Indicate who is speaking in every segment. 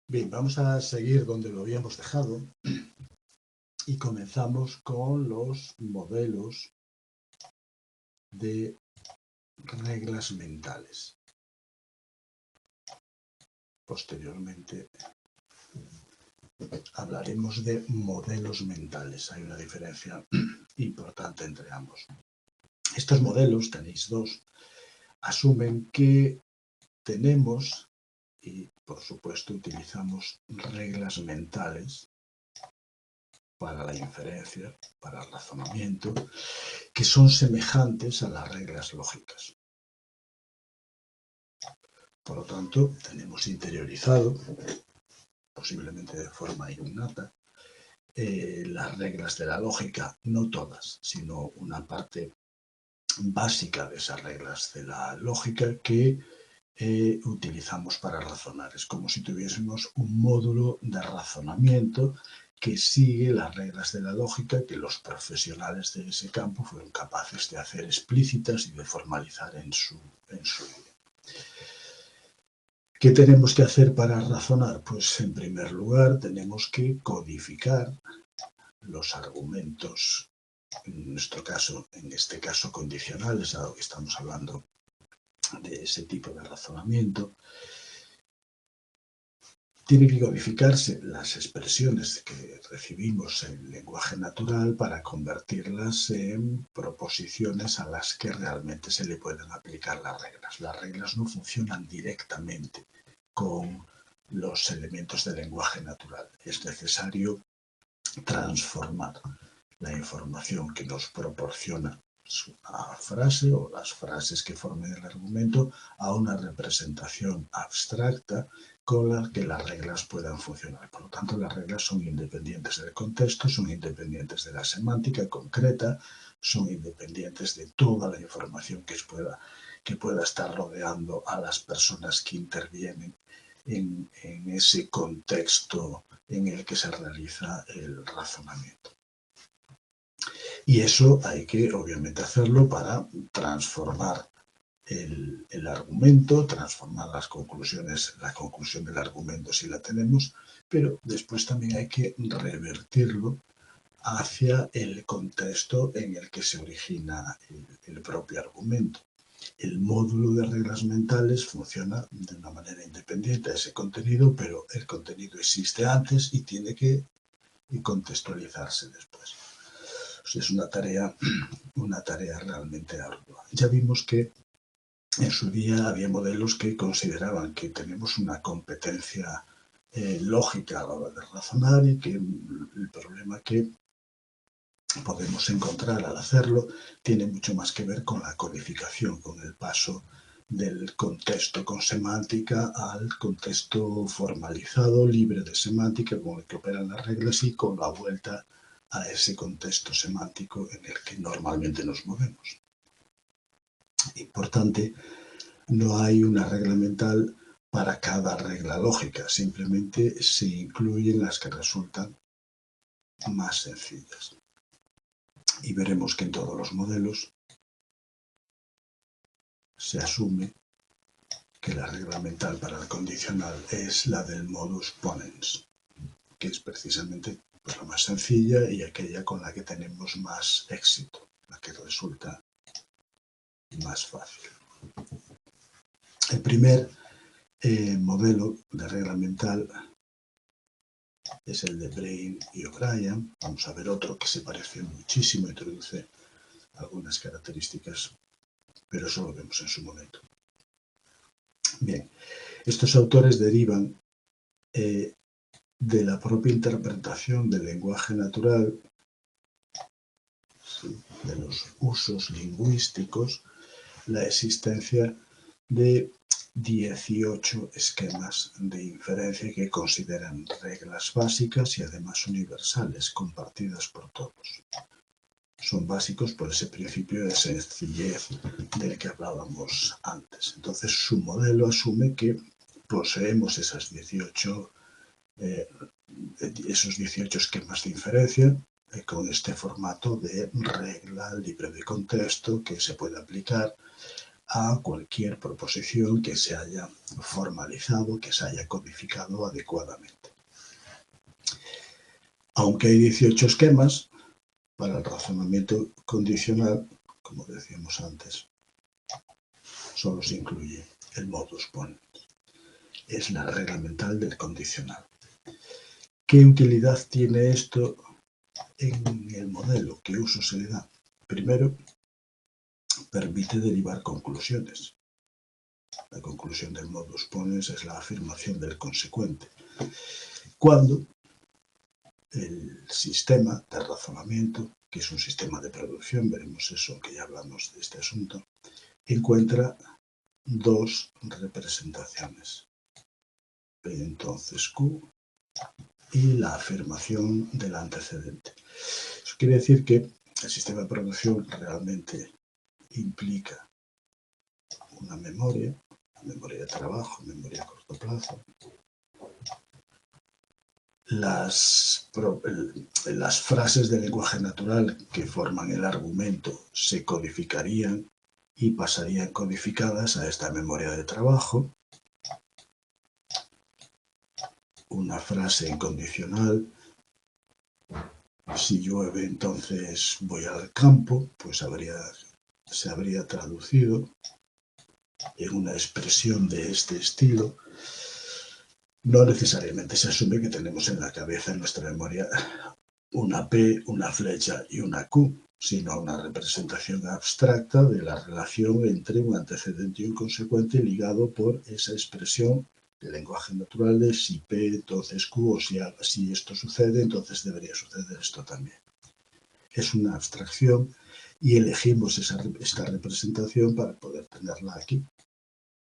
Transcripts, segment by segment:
Speaker 1: Bien, vamos a seguir donde lo habíamos dejado y comenzamos con los modelos de reglas mentales. Posteriormente hablaremos de modelos mentales. Hay una diferencia importante entre ambos. Estos modelos, tenéis dos, asumen que tenemos y, por supuesto, utilizamos reglas mentales para la inferencia, para el razonamiento, que son semejantes a las reglas lógicas. Por lo tanto, tenemos interiorizado, posiblemente de forma innata, las reglas de la lógica, no todas, sino una parte básica de esas reglas de la lógica que utilizamos para razonar. Es como si tuviésemos un módulo de razonamiento que sigue las reglas de la lógica que los profesionales de ese campo fueron capaces de hacer explícitas y de formalizar en su vida. ¿Qué tenemos que hacer para razonar? Pues en primer lugar tenemos que codificar los argumentos, en este caso condicionales, dado que estamos hablando de ese tipo de razonamiento. Tiene que codificarse las expresiones que recibimos en lenguaje natural para convertirlas en proposiciones a las que realmente se le pueden aplicar las reglas. Las reglas no funcionan directamente con los elementos del lenguaje natural. Es necesario transformar la información que nos proporciona una frase o las frases que formen el argumento a una representación abstracta con la que las reglas puedan funcionar. Por lo tanto, las reglas son independientes del contexto, son independientes de la semántica concreta, son independientes de toda la información que pueda estar rodeando a las personas que intervienen en ese contexto en el que se realiza el razonamiento. Y eso hay que, obviamente, hacerlo para transformar el argumento, transformar las conclusiones, la conclusión del argumento si la tenemos, pero después también hay que revertirlo hacia el contexto en el que se origina el propio argumento. El módulo de reglas mentales funciona de una manera independiente a ese contenido, pero el contenido existe antes y tiene que contextualizarse después. O sea, es una tarea realmente ardua. Ya vimos que en su día había modelos que consideraban que tenemos una competencia lógica a la hora de razonar y que el problema que podemos encontrar al hacerlo tiene mucho más que ver con la codificación, con el paso del contexto con semántica al contexto formalizado, libre de semántica, con el que operan las reglas y con la vuelta a ese contexto semántico en el que normalmente nos movemos. Importante, no hay una regla mental para cada regla lógica, simplemente se incluyen las que resultan más sencillas. Y veremos que en todos los modelos se asume que la regla mental para el condicional es la del modus ponens, que es precisamente pues, la más sencilla y aquella con la que tenemos más éxito, la que resulta más fácil. El primer modelo de regla mental es el de Brain y O'Brien. Vamos a ver otro que se parece muchísimo, introduce algunas características, pero eso lo vemos en su momento. Bien, estos autores derivan de la propia interpretación del lenguaje natural, de los usos lingüísticos, la existencia de 18 esquemas de inferencia que consideran reglas básicas y además universales, compartidas por todos. Son básicos por ese principio de sencillez del que hablábamos antes. Entonces, su modelo asume que poseemos esos 18 esquemas de inferencia con este formato de regla libre de contexto que se puede aplicar a cualquier proposición que se haya formalizado, que se haya codificado adecuadamente. Aunque hay 18 esquemas, para el razonamiento condicional, como decíamos antes, solo se incluye el modus ponens. Es la regla mental del condicional. ¿Qué utilidad tiene esto en el modelo? ¿Qué uso se le da? Primero, permite derivar conclusiones. La conclusión del modus ponens es la afirmación del consecuente. Cuando el sistema de razonamiento, que es un sistema de producción, veremos eso, que ya hablamos de este asunto, encuentra dos representaciones. P entonces Q y la afirmación del antecedente. Eso quiere decir que el sistema de producción realmente implica una memoria de trabajo, memoria a corto plazo. Las frases del lenguaje natural que forman el argumento se codificarían y pasarían codificadas a esta memoria de trabajo. Una frase incondicional: si llueve entonces voy al campo, pues se habría traducido en una expresión de este estilo. No necesariamente se asume que tenemos en la cabeza, en nuestra memoria, una P, una flecha y una Q, sino una representación abstracta de la relación entre un antecedente y un consecuente ligado por esa expresión del lenguaje natural de si P, entonces Q, o si esto sucede, entonces debería suceder esto también. Es una abstracción y elegimos esta representación para poder tenerla aquí,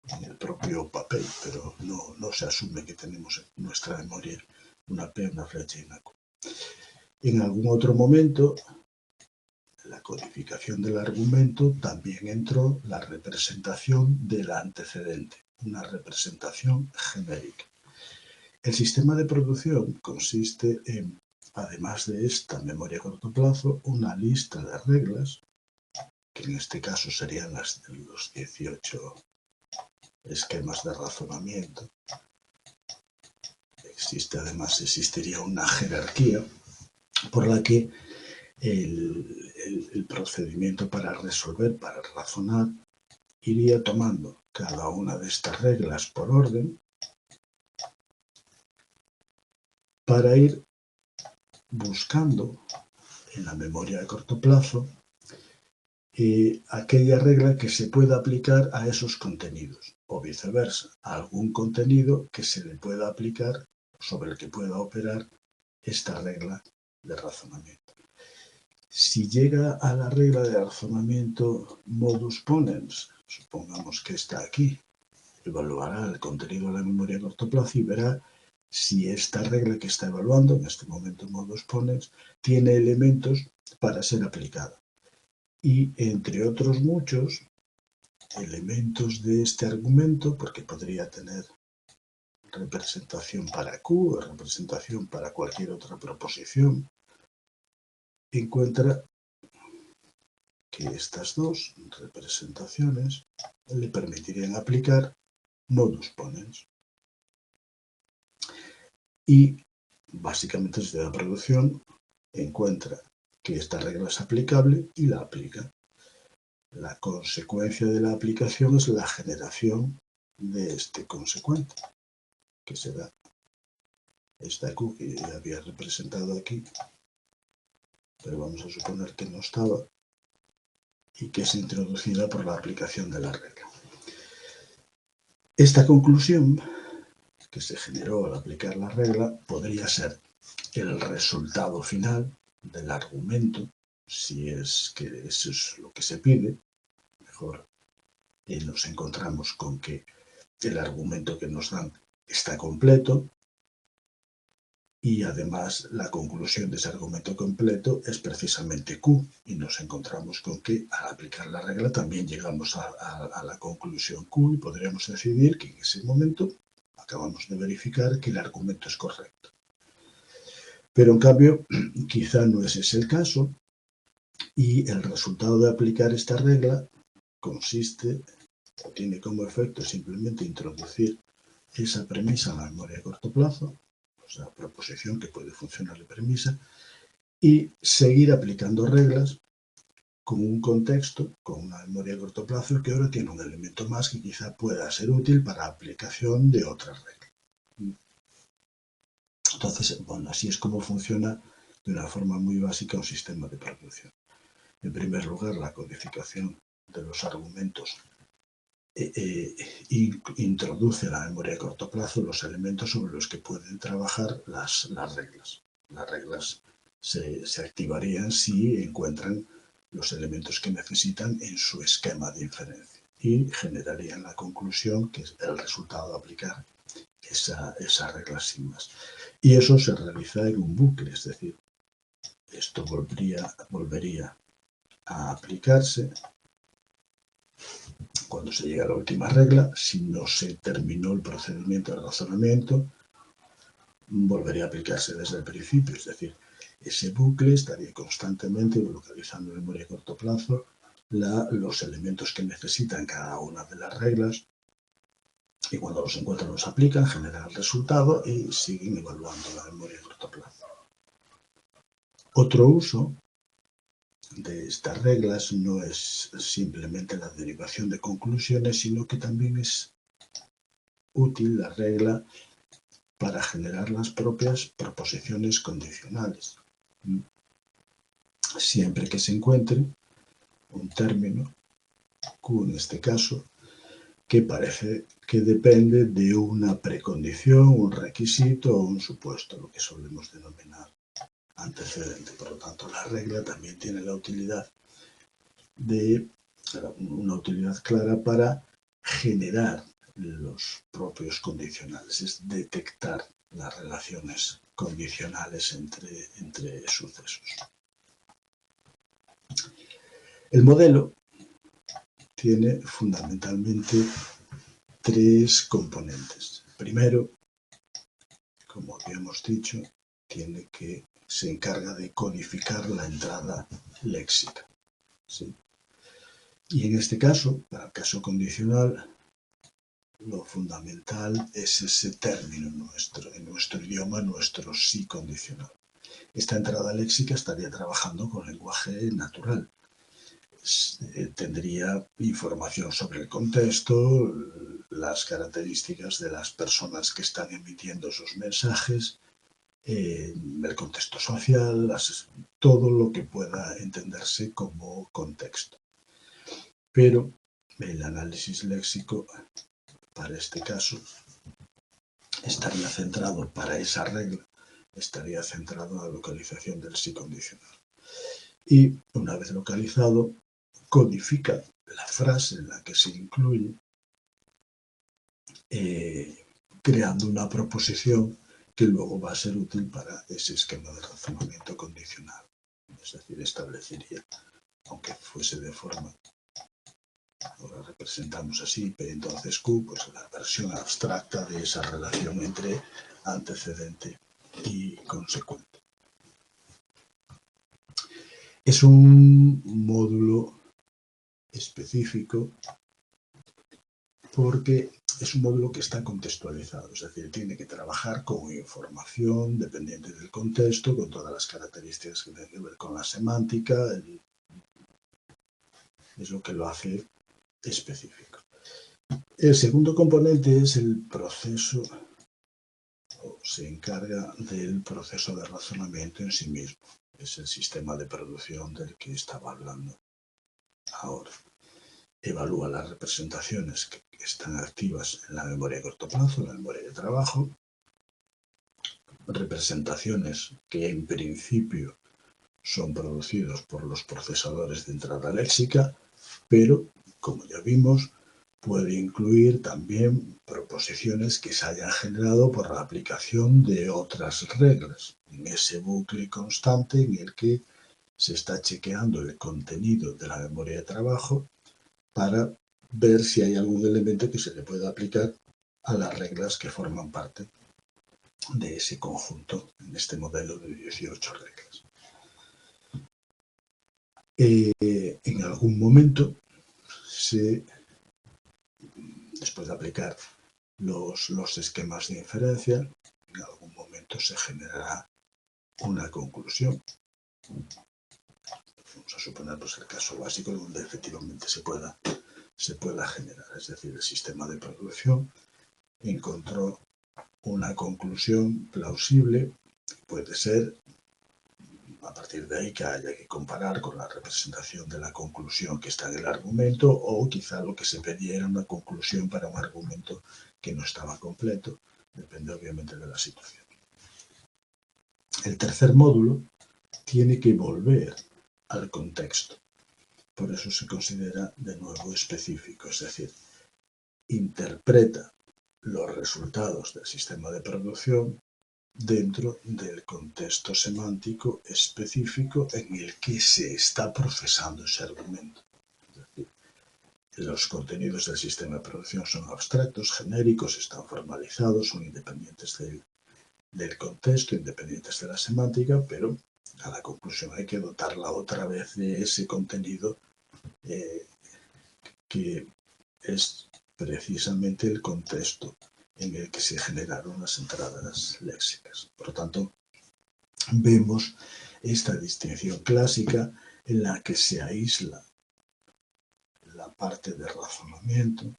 Speaker 1: en el propio papel, pero no se asume que tenemos en nuestra memoria una P, una flecha y una Q. En algún otro momento, en la codificación del argumento, también entró la representación del antecedente, una representación genérica. El sistema de producción consiste en, además de esta memoria a corto plazo, una lista de reglas, que en este caso serían los 18 esquemas de razonamiento. Existiría una jerarquía por la que el procedimiento para resolver, para razonar, iría tomando cada una de estas reglas por orden para ir buscando en la memoria de corto plazo aquella regla que se pueda aplicar a esos contenidos, o viceversa, a algún contenido que se le pueda aplicar, sobre el que pueda operar esta regla de razonamiento. Si llega a la regla de razonamiento modus ponens, supongamos que está aquí, evaluará el contenido de la memoria a corto plazo y verá si esta regla que está evaluando, en este momento modus ponens, tiene elementos para ser aplicada. Y entre otros muchos elementos de este argumento, porque podría tener representación para Q o representación para cualquier otra proposición, encuentra que estas dos representaciones le permitirían aplicar modus ponens. Y básicamente desde la producción encuentra que esta regla es aplicable y la aplica. La consecuencia de la aplicación es la generación de este consecuente, que será esta Q que ya había representado aquí, pero vamos a suponer que no estaba, y que es introducida por la aplicación de la regla. Esta conclusión que se generó al aplicar la regla podría ser el resultado final del argumento, si es que eso es lo que se pide. Mejor nos encontramos con que el argumento que nos dan está completo y además la conclusión de ese argumento completo es precisamente Q, y nos encontramos con que al aplicar la regla también llegamos a la conclusión Q y podríamos decidir que en ese momento acabamos de verificar que el argumento es correcto. Pero en cambio, quizá no ese es el caso, y el resultado de aplicar esta regla consiste o tiene como efecto simplemente introducir esa premisa en la memoria de corto plazo, o sea, proposición que puede funcionar de premisa, y seguir aplicando reglas con un contexto, con una memoria de corto plazo, que ahora tiene un elemento más que quizá pueda ser útil para aplicación de otras reglas. Entonces, bueno, así es como funciona de una forma muy básica un sistema de producción. En primer lugar, la codificación de los argumentos introduce en la memoria de corto plazo los elementos sobre los que pueden trabajar las reglas. Las reglas se activarían si encuentran los elementos que necesitan en su esquema de inferencia y generarían la conclusión que es el resultado de aplicar esa regla sin más. Y eso se realiza en un bucle, es decir, esto volvería a aplicarse cuando se llega a la última regla. Si no se terminó el procedimiento de razonamiento, volvería a aplicarse desde el principio, es decir, ese bucle estaría constantemente localizando en memoria a corto plazo los elementos que necesitan cada una de las reglas, y cuando los encuentran los aplican, generan el resultado y siguen evaluando la memoria a corto plazo. Otro uso de estas reglas no es simplemente la derivación de conclusiones, sino que también es útil la regla para generar las propias proposiciones condicionales. Siempre que se encuentre un término, Q en este caso, que parece que depende de una precondición, un requisito o un supuesto, lo que solemos denominar antecedente. Por lo tanto, la regla también tiene la utilidad una utilidad clara para generar los propios condicionales, es detectar las relaciones condicionales entre sucesos. El modelo tiene fundamentalmente tres componentes. Primero, como habíamos dicho, se encarga de codificar la entrada léxica, ¿sí? Y en este caso, para el caso condicional, lo fundamental es ese término en nuestro idioma, nuestro sí condicional. Esta entrada léxica estaría trabajando con lenguaje natural. Tendría información sobre el contexto, las características de las personas que están emitiendo esos mensajes, el contexto social, todo lo que pueda entenderse como contexto. Pero el análisis léxico, para este caso, estaría centrado, para esa regla, estaría centrado en la localización del sí condicional. Y una vez localizado, codifica la frase en la que se incluye, creando una proposición que luego va a ser útil para ese esquema de razonamiento condicional. Es decir, establecería, aunque fuese de forma, ahora representamos así, P entonces Q, pues la versión abstracta de esa relación entre antecedente y consecuente. Es un módulo específico porque es un módulo que está contextualizado, es decir, tiene que trabajar con información dependiente del contexto, con todas las características que tienen que ver con la semántica, es lo que lo hace específico. El segundo componente es el proceso, o se encarga del proceso de razonamiento en sí mismo, es el sistema de producción del que estaba hablando ahora. Evalúa las representaciones que están activas en la memoria de corto plazo, en la memoria de trabajo, representaciones que en principio son producidos por los procesadores de entrada léxica, pero, como ya vimos, puede incluir también proposiciones que se hayan generado por la aplicación de otras reglas, en ese bucle constante en el que se está chequeando el contenido de la memoria de trabajo para ver si hay algún elemento que se le pueda aplicar a las reglas que forman parte de ese conjunto, en este modelo de 18 reglas. En algún momento se después de aplicar los esquemas de inferencia, en algún momento se generará una conclusión. Vamos a suponer pues, el caso básico donde efectivamente se pueda generar. Es decir, el sistema de producción encontró una conclusión plausible, puede ser a partir de ahí que haya que comparar con la representación de la conclusión que está en el argumento, o quizá lo que se pedía era una conclusión para un argumento que no estaba completo, depende obviamente de la situación. El tercer módulo tiene que volver al contexto, por eso se considera de nuevo específico, es decir, interpreta los resultados del sistema de producción dentro del contexto semántico específico en el que se está procesando ese argumento. Es decir, los contenidos del sistema de producción son abstractos, genéricos, están formalizados, son independientes del contexto, independientes de la semántica, pero a la conclusión hay que dotarla otra vez de ese contenido que es precisamente el contexto en el que se generaron las entradas léxicas. Por lo tanto, vemos esta distinción clásica en la que se aísla la parte de razonamiento,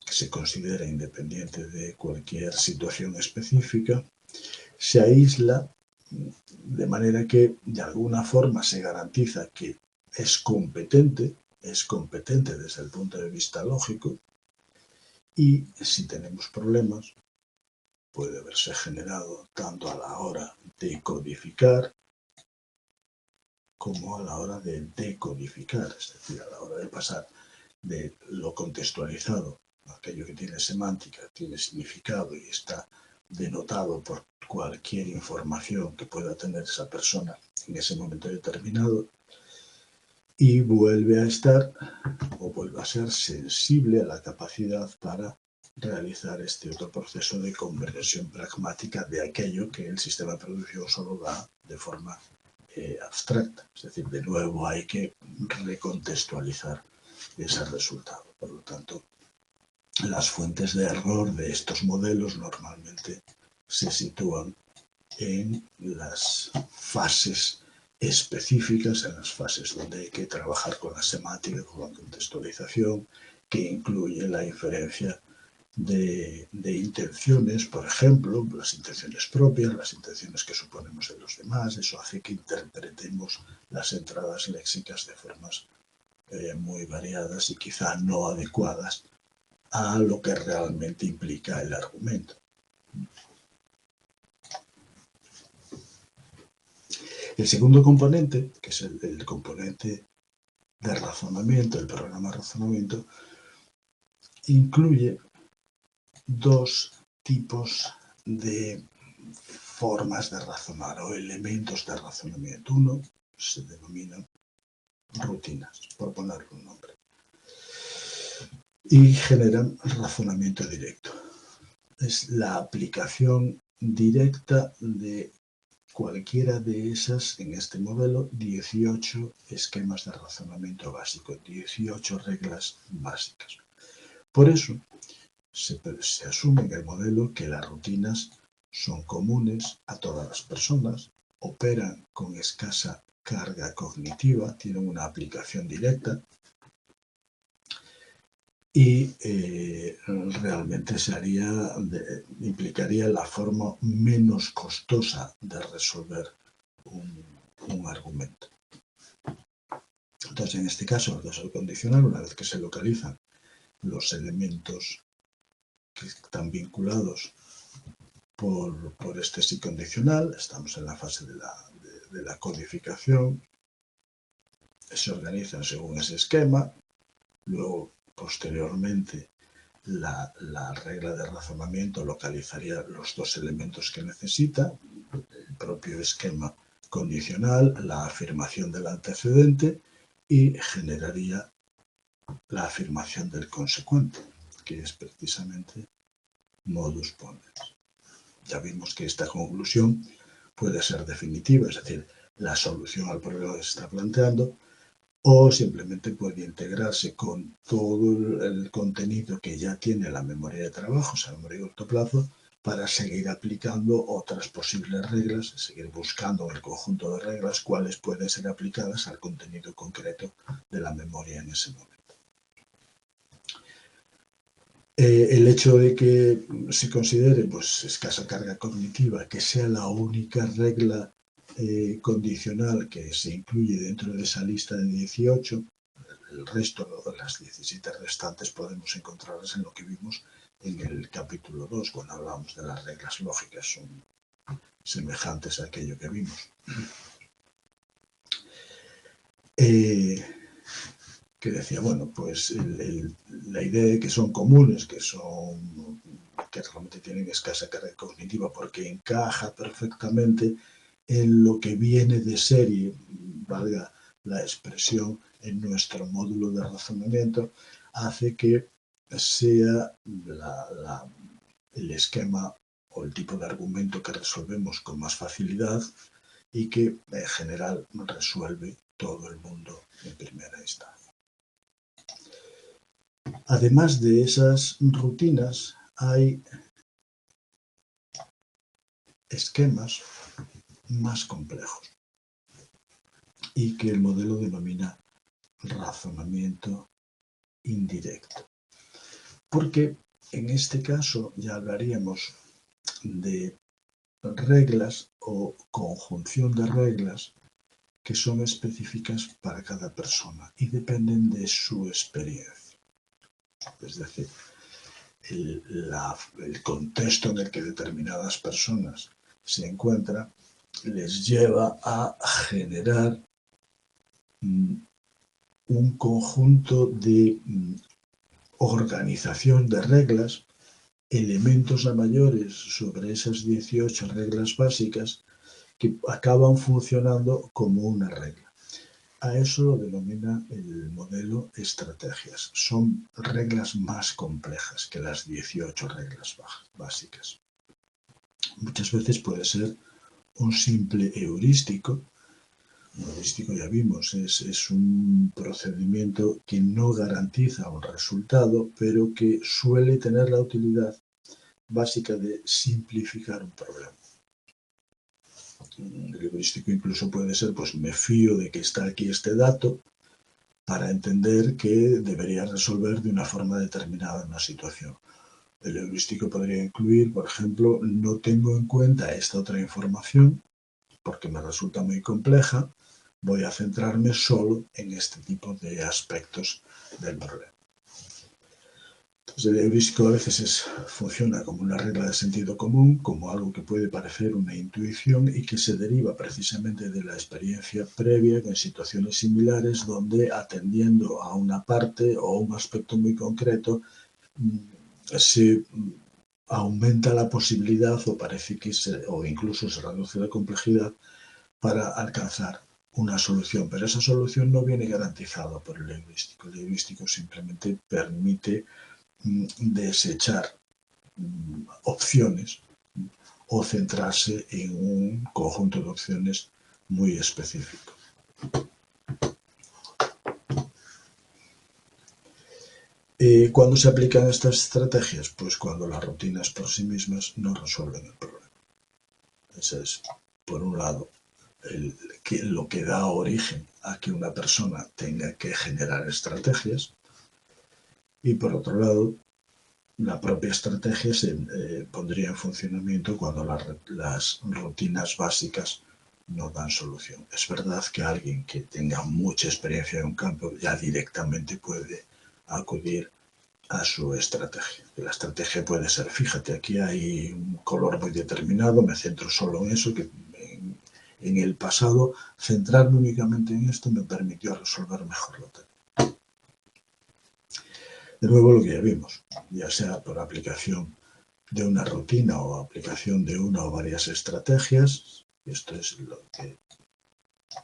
Speaker 1: que se considera independiente de cualquier situación específica, se aísla de manera que de alguna forma se garantiza que es competente desde el punto de vista lógico, y si tenemos problemas puede haberse generado tanto a la hora de codificar como a la hora de decodificar, es decir, a la hora de pasar de lo contextualizado, aquello que tiene semántica, tiene significado y está denotado por cualquier información que pueda tener esa persona en ese momento determinado, y vuelve a estar o vuelve a ser sensible a la capacidad para realizar este otro proceso de conversión pragmática de aquello que el sistema de producción solo da de forma abstracta. Es decir, de nuevo hay que recontextualizar ese resultado. Por lo tanto, las fuentes de error de estos modelos normalmente se sitúan en las fases específicas, en las fases donde hay que trabajar con la semántica, con la contextualización, que incluye la inferencia de intenciones, por ejemplo, las intenciones propias, las intenciones que suponemos en los demás. Eso hace que interpretemos las entradas léxicas de formas muy variadas y quizá no adecuadas a lo que realmente implica el argumento. El segundo componente, que es el componente de razonamiento, el programa de razonamiento, incluye dos tipos de formas de razonar o elementos de razonamiento. Uno se denomina rutinas, por ponerle un nombre, y generan razonamiento directo. Es la aplicación directa de cualquiera de esas, en este modelo, 18 esquemas de razonamiento básico, 18 reglas básicas. Por eso, se asume en el modelo que las rutinas son comunes a todas las personas, operan con escasa carga cognitiva, tienen una aplicación directa y realmente implicaría la forma menos costosa de resolver un argumento. Entonces, en este caso, el caso condicional, una vez que se localizan los elementos que están vinculados por este sí condicional, estamos en la fase de la codificación, se organizan según ese esquema, luego posteriormente la regla de razonamiento localizaría los dos elementos que necesita, el propio esquema condicional, la afirmación del antecedente, y generaría la afirmación del consecuente, que es precisamente modus ponens. Ya vimos que esta conclusión puede ser definitiva, es decir, la solución al problema que se está planteando, o simplemente puede integrarse con todo el contenido que ya tiene la memoria de trabajo, o sea, la memoria de corto plazo, para seguir aplicando otras posibles reglas, seguir buscando en el conjunto de reglas cuáles pueden ser aplicadas al contenido concreto de la memoria en ese momento. El hecho de que se considere pues, escasa carga cognitiva, que sea la única regla condicional que se incluye dentro de esa lista de 18, el resto, las 17 restantes, podemos encontrarlas en lo que vimos en el capítulo 2, cuando hablábamos de las reglas lógicas, son semejantes a aquello que vimos. Que decía, bueno, pues la idea de que son comunes, que realmente tienen escasa carga cognitiva porque encaja perfectamente en lo que viene de serie, valga la expresión, en nuestro módulo de razonamiento, hace que sea el esquema o el tipo de argumento que resolvemos con más facilidad y que en general resuelve todo el mundo en primera instancia. Además de esas rutinas, hay esquemas más complejos y que el modelo denomina razonamiento indirecto. Porque en este caso ya hablaríamos de reglas o conjunción de reglas que son específicas para cada persona y dependen de su experiencia. Es decir, el contexto en el que determinadas personas se encuentran les lleva a generar un conjunto de organización de reglas, elementos a mayores sobre esas 18 reglas básicas que acaban funcionando como una regla. A eso lo denomina el modelo estrategias. Son reglas más complejas que las 18 reglas básicas. Muchas veces puede ser un simple heurístico. Un heurístico, ya vimos, es un procedimiento que no garantiza un resultado, pero que suele tener la utilidad básica de simplificar un problema. El heurístico incluso puede ser, pues me fío de que está aquí este dato para entender que debería resolver de una forma determinada una situación. El heurístico podría incluir, por ejemplo, no tengo en cuenta esta otra información porque me resulta muy compleja, voy a centrarme solo en este tipo de aspectos del problema. Entonces, el heurístico a veces funciona como una regla de sentido común, como algo que puede parecer una intuición y que se deriva precisamente de la experiencia previa en situaciones similares donde atendiendo a una parte o un aspecto muy concreto se aumenta la posibilidad o parece que o incluso se reduce la complejidad para alcanzar una solución, pero esa solución no viene garantizada por el heurístico. El heurístico simplemente permite desechar opciones o centrarse en un conjunto de opciones muy específico. ¿Cuándo se aplican estas estrategias? Pues cuando las rutinas por sí mismas no resuelven el problema. Ese es, por un lado, lo que da origen a que una persona tenga que generar estrategias y, por otro lado, la propia estrategia se pondría en funcionamiento cuando las rutinas básicas no dan solución. Es verdad que alguien que tenga mucha experiencia en un campo ya directamente puede acudir a su estrategia. La estrategia puede ser, fíjate, aquí hay un color muy determinado, me centro solo en eso, que en el pasado centrarme únicamente en esto me permitió resolver mejor la tarea. De nuevo, lo que ya vimos, ya sea por aplicación de una rutina o aplicación de una o varias estrategias, esto es lo que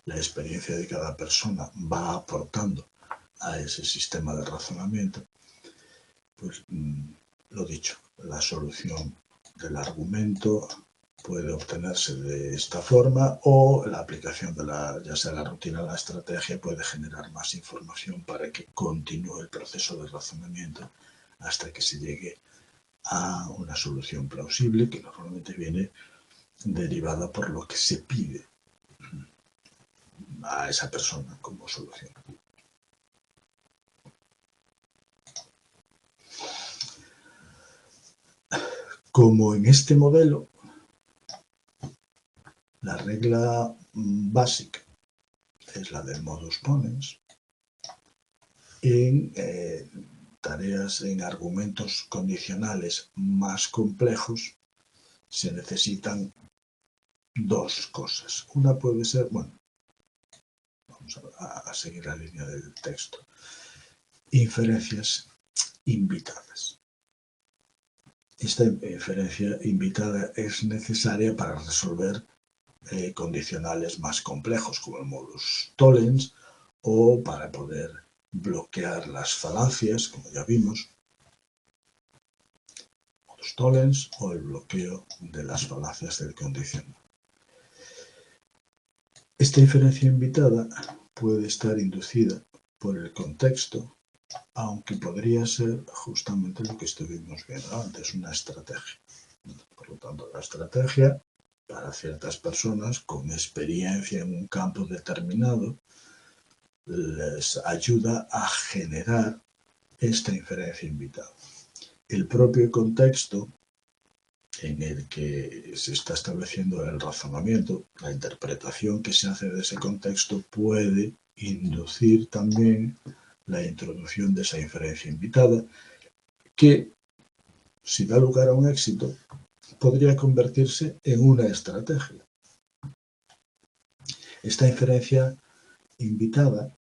Speaker 1: la experiencia de cada persona va aportando a ese sistema de razonamiento, pues lo dicho, la solución del argumento puede obtenerse de esta forma, o la aplicación de ya sea la rutina o la estrategia puede generar más información para que continúe el proceso de razonamiento hasta que se llegue a una solución plausible que normalmente viene derivada por lo que se pide a esa persona como solución. Como en este modelo, la regla básica es la del modus ponens. En tareas, en argumentos condicionales más complejos, se necesitan dos cosas. Una puede ser, bueno, vamos a seguir la línea del texto, inferencias invitadas. Esta inferencia invitada es necesaria para resolver condicionales más complejos, como el modus tollens, o para poder bloquear las falacias, como ya vimos, modus tollens o el bloqueo de las falacias del condicional. Esta inferencia invitada puede estar inducida por el contexto, aunque podría ser justamente lo que estuvimos viendo antes, una estrategia. Por lo tanto, la estrategia, para ciertas personas con experiencia en un campo determinado, les ayuda a generar esta inferencia invitada. El propio contexto en el que se está estableciendo el razonamiento, la interpretación que se hace de ese contexto puede inducir también la introducción de esa inferencia invitada, que, si da lugar a un éxito, podría convertirse en una estrategia. Esta inferencia invitada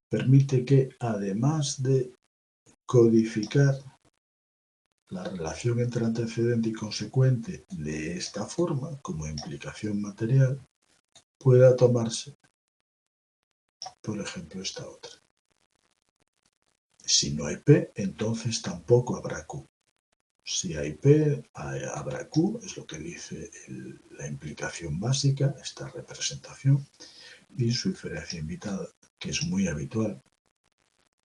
Speaker 1: permite que, además de codificar la relación entre antecedente y consecuente de esta forma, como implicación material, pueda tomarse, por ejemplo, esta otra. Si no hay P, entonces tampoco habrá Q. Si hay P, habrá Q, es lo que dice la implicación básica, esta representación, y su inferencia invitada, que es muy habitual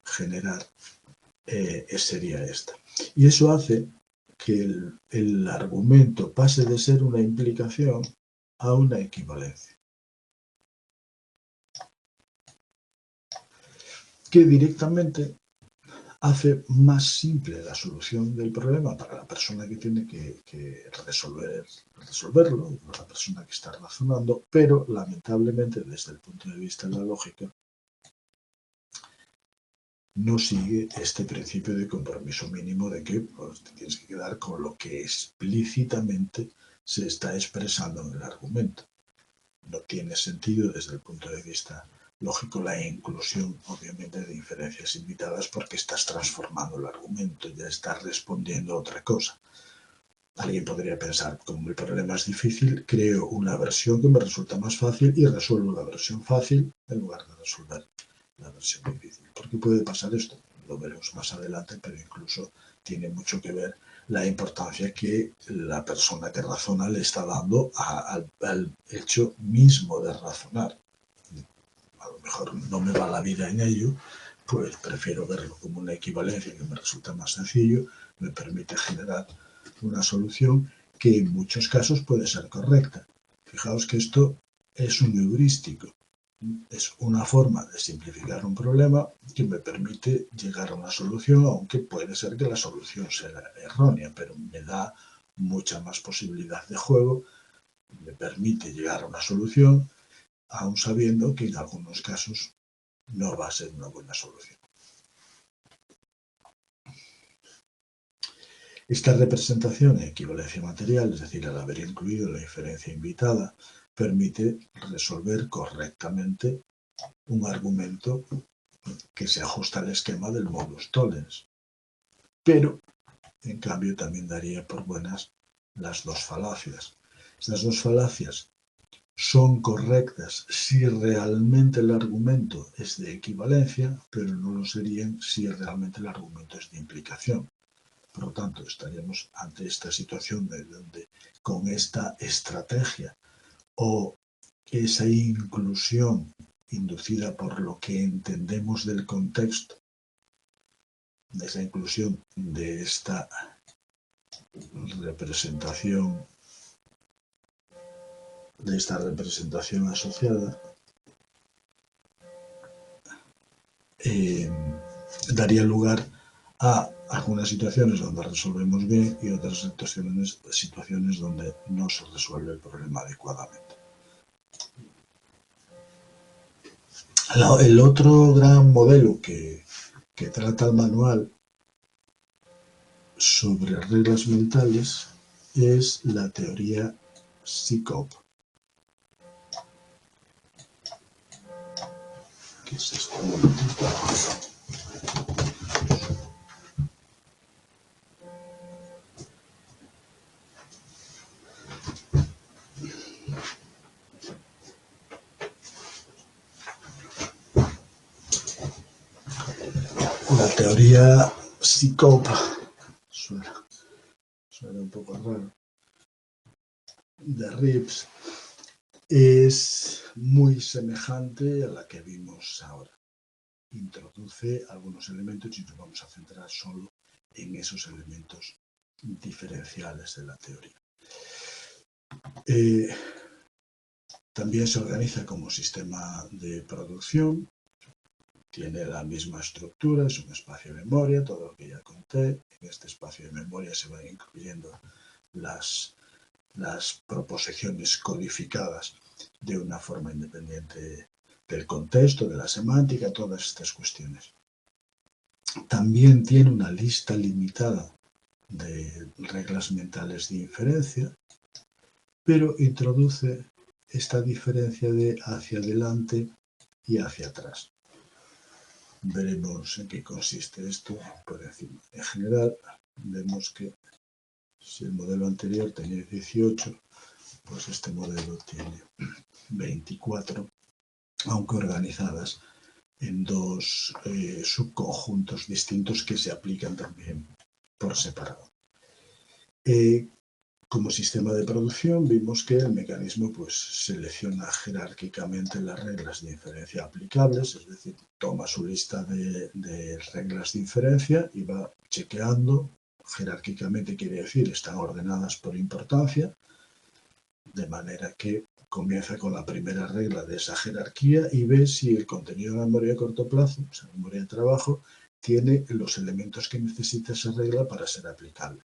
Speaker 1: generar, sería esta. Y eso hace que el argumento pase de ser una implicación a una equivalencia, que directamente hace más simple la solución del problema para la persona que tiene que resolverlo, para la persona que está razonando, pero lamentablemente desde el punto de vista de la lógica no sigue este principio de compromiso mínimo de que te tienes que quedar con lo que explícitamente se está expresando en el argumento. No tiene sentido desde el punto de vista lógico la inclusión, obviamente, de inferencias invitadas porque estás transformando el argumento, ya estás respondiendo a otra cosa. Alguien podría pensar, como el problema es difícil, creo una versión que me resulta más fácil y resuelvo la versión fácil en lugar de resolver la versión difícil. ¿Por qué puede pasar esto? Lo veremos más adelante, pero incluso tiene mucho que ver la importancia que la persona que razona le está dando al hecho mismo de razonar. A lo mejor no me va la vida en ello, pues prefiero verlo como una equivalencia que me resulta más sencillo, me permite generar una solución que en muchos casos puede ser correcta. Fijaos que esto es un heurístico. Es una forma de simplificar un problema que me permite llegar a una solución, aunque puede ser que la solución sea errónea, pero me da mucha más posibilidad de juego, me permite llegar a una solución, aun sabiendo que en algunos casos no va a ser una buena solución. Esta representación en equivalencia material, es decir, al haber incluido la inferencia invitada, permite resolver correctamente un argumento que se ajusta al esquema del modus tollens. Pero, en cambio, también daría por buenas las dos falacias. Estas dos falacias son correctas si realmente el argumento es de equivalencia, pero no lo serían si realmente el argumento es de implicación. Por lo tanto, estaríamos ante esta situación de donde con esta estrategia o esa inclusión inducida por lo que entendemos del contexto, de esa inclusión de esta representación asociada, daría lugar a algunas situaciones donde resolvemos bien y otras situaciones donde no se resuelve el problema adecuadamente. El otro gran modelo que trata el manual sobre reglas mentales es la teoría SICOP. ¿Qué es esto? Un momentito. La teoría SICOP suena un poco raro, de Rips, es muy semejante a la que vimos ahora. Introduce algunos elementos y nos vamos a centrar solo en esos elementos diferenciales de la teoría. También se organiza como sistema de producción, tiene la misma estructura, es un espacio de memoria, todo lo que ya conté. En este espacio de memoria se van incluyendo las proposiciones codificadas de una forma independiente del contexto, de la semántica, todas estas cuestiones. También tiene una lista limitada de reglas mentales de inferencia, pero introduce esta diferencia de hacia adelante y hacia atrás. Veremos en qué consiste esto por encima. En general, vemos que si el modelo anterior tenía 18, pues este modelo tiene 24, aunque organizadas en dos subconjuntos distintos que se aplican también por separado. Como sistema de producción vimos que el mecanismo pues, selecciona jerárquicamente las reglas de inferencia aplicables, es decir, toma su lista de reglas de inferencia y va chequeando jerárquicamente, quiere decir, están ordenadas por importancia, de manera que comienza con la primera regla de esa jerarquía y ve si el contenido de memoria a corto plazo, o sea, memoria de trabajo, tiene los elementos que necesita esa regla para ser aplicable.